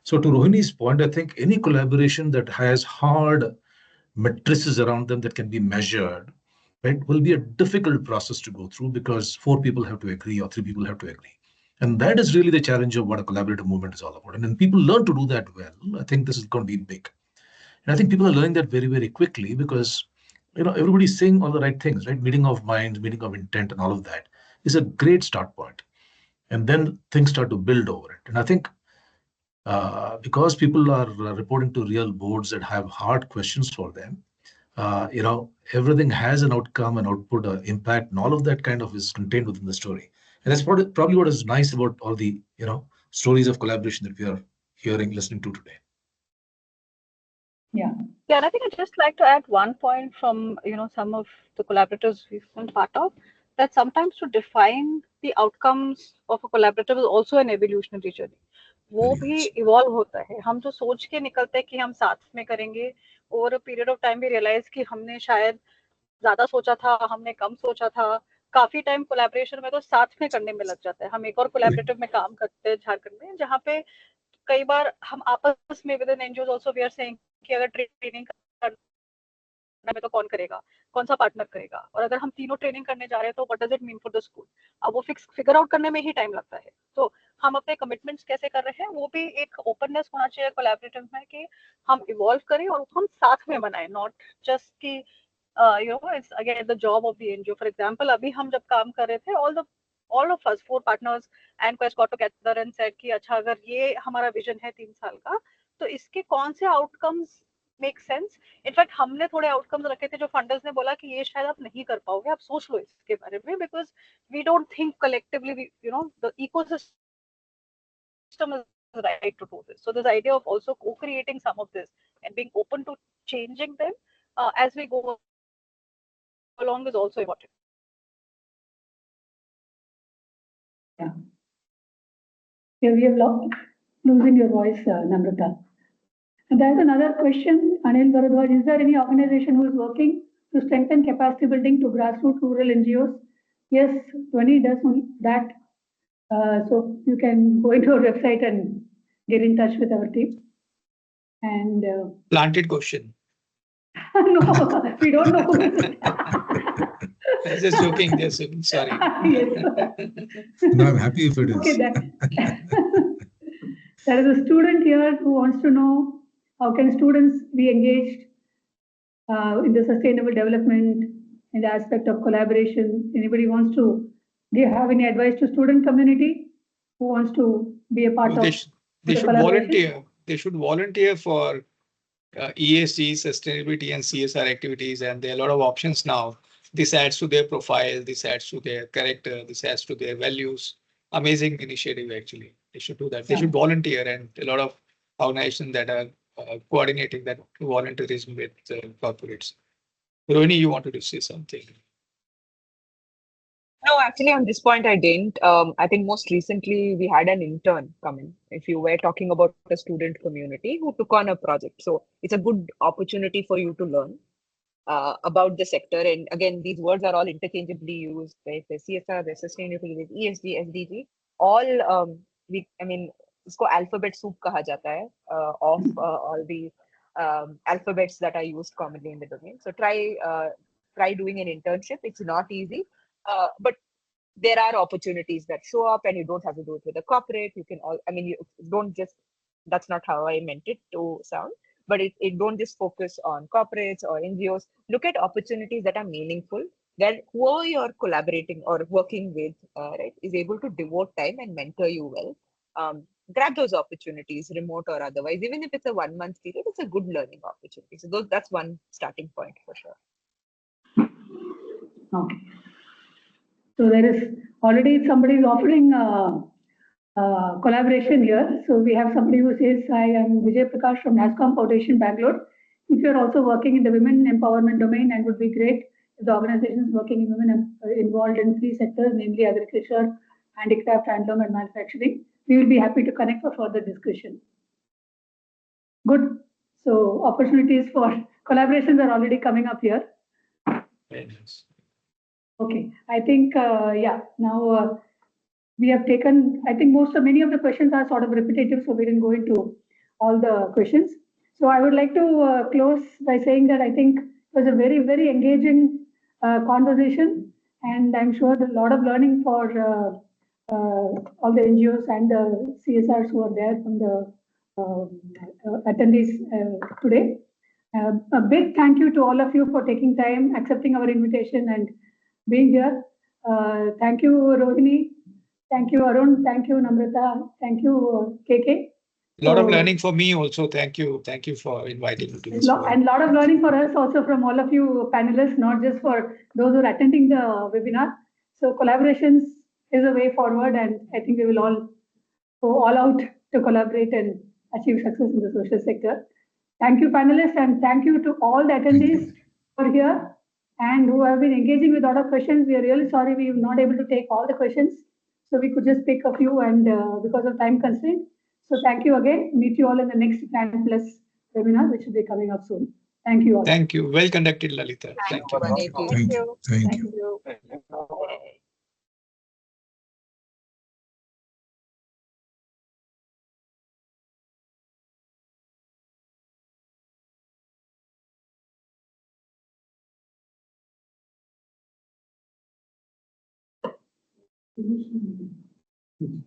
[SPEAKER 4] So to Rohini's point, I think any collaboration that has hard matrices around them that can be measured, right, will be a difficult process to go through because 4 people have to agree or 3 people have to agree. And that is really the challenge of what a collaborative movement is all about. And when people learn to do that well, I think this is going to be big. And I think people are learning that very, very quickly because everybody's saying all the right things, right? Meeting of minds, meeting of intent, and all of that is a great start point. And then things start to build over it. And I think because people are reporting to real boards that have hard questions for them, everything has an outcome, an output, impact, and all of that kind of is contained within the story. And that's probably what is nice about all the stories of collaboration that we are hearing, listening to today.
[SPEAKER 1] Yeah.
[SPEAKER 2] Yeah, and I think I'd just like to add one point from some of the collaborators we've been part of, that sometimes to define the outcomes of a collaborative is also an evolutionary journey. वो भी evolve होता है. हम जो सोच के निकलते हैं कि हम साथ में करेंगे, over a period of time we realize कि हमने शायद ज्यादा सोचा था, हमने कम सोचा था. काफी टाइम कोलैबोरेशन में तो साथ में करने में लग जाता है. हम एक और कोलैबोरेटिव में काम करते हैं झारखंड में, जहाँ पे कई बार हम आपस में within NGOs also we are saying कि अगर ट्रेनिंग में तो कौन करेगा, कौन सा पार्टनर करेगा, और अगर हम तीनों ट्रेनिंग करने जा रहे हैं तो what does it mean for the school. अब वो फिगर आउट करने में ही टाइम लगता है. तो हम अपने कमिटमेंट्स कैसे कर रहे हैं, वो भी एक ओपननेस होना चाहिए कोलैबोरेटिव में कि हम इवॉल्व करें और हम साथ में बनाएं, नॉट जस्ट कि it's again the job of the NGO. For example, अभी हम जब काम कर रहे थे, all of us 4 partners and Quest got together and said कि अच्छा अगर ये हमारा विजन है 3 साल का, तो इसके कौन से आउटकम्स मेक सेंस. इनफैक्ट हमने थोड़े आउटकम्स रखे थे जो फंडर्स ने बोला कि ये शायद आप नहीं कर पाओगे, आप सोच लो इसके बारे में, because we don't think collectively the ecosystem is right to do this. So this idea of also co-creating some of this and being open to changing them as we go along is also important.
[SPEAKER 1] Yeah. Yeah, we have losing your voice, Namrata. And there's another question, Anil Bharadwaj. Is there any organization who is working to strengthen capacity building to grassroots rural NGOs? Yes, Dhwani does that. So you can go into our website and get in touch with our team. And
[SPEAKER 3] Planted question.
[SPEAKER 1] no, we don't know.
[SPEAKER 3] Just joking. Just joking. Sorry.
[SPEAKER 1] Yes.
[SPEAKER 4] No, I'm happy if it is.
[SPEAKER 1] Okay, there is a student here who wants to know how can students be engaged in the sustainable development in the aspect of collaboration. Anybody wants to have any advice to student community who wants to be a part of
[SPEAKER 3] they should volunteer. They should volunteer for ESG, sustainability, and CSR activities, and there are a lot of options now. This adds to their profile, this adds to their character, this adds to their values. Amazing initiative, actually. They should do that. They should volunteer, and a lot of organizations that are coordinating that volunteerism with corporates. Rohini, you wanted to say something?
[SPEAKER 5] No, actually, on this point, I didn't. I think most recently we had an intern come in. If you were talking about a student community who took on a project, so it's a good opportunity for you to learn about the sector. And again, these words are all interchangeably used. Right? There's CSR, there's sustainability, there's ESG, SDG. All इसको alphabet soup कहा जाता है of all the alphabets that are used commonly in the domain. So try doing an internship. It's not easy. But there are opportunities that show up, and you don't have to do it with a corporate. You can you don't just, that's not how I meant it to sound. but it don't just focus on corporates or NGOs. Look at opportunities that are meaningful, where whoever you're collaborating or working with, right, is able to devote time and mentor you well. Grab those opportunities, remote or otherwise. Even if it's a 1 month period, it's a good learning opportunity. So that's one starting point for sure.
[SPEAKER 1] Okay. So there is already somebody is offering collaboration here. So we have somebody who says, "I am Vijay Prakash from NASCOM Foundation, Bangalore. If you are also working in the women empowerment domain, and would be great if the organization is working in women involved in 3 sectors, namely agriculture, handicraft, handloom, and manufacturing. We will be happy to connect for further discussion." Good. So opportunities for collaborations are already coming up here.
[SPEAKER 3] Very nice.
[SPEAKER 1] Okay, I think, yeah, now we have taken, I think many of the questions are sort of repetitive, so we didn't go into all the questions. So I would like to close by saying that I think it was a very, very engaging conversation, and I'm sure there's a lot of learning for all the NGOs and the CSRs who are there from the attendees today. A big thank you to all of you for taking time, accepting our invitation, and being here. Thank you, Rohini. Thank you, Arun. Thank you, Namrata. Thank you, KK.
[SPEAKER 3] A lot of learning for me also. Thank you. Thank you for inviting me to this.
[SPEAKER 1] And a lot of learning for us also from all of you panelists, not just for those who are attending the webinar. So collaborations is a way forward, and I think we will all go all out to collaborate and achieve success in the social sector. Thank you, panelists, and thank you to all the attendees who are here and who have been engaging with a lot of questions. We are really sorry we were not able to take all the questions, so we could just pick a few, and because of time constraint. So thank you again. Meet you all in the next Grand Plus webinar, which will be coming up soon. Thank you all.
[SPEAKER 3] Thank you. Well conducted, Lalita. Thank you.
[SPEAKER 5] Thank you.
[SPEAKER 4] Thank you.
[SPEAKER 5] Okay.
[SPEAKER 6] Finish.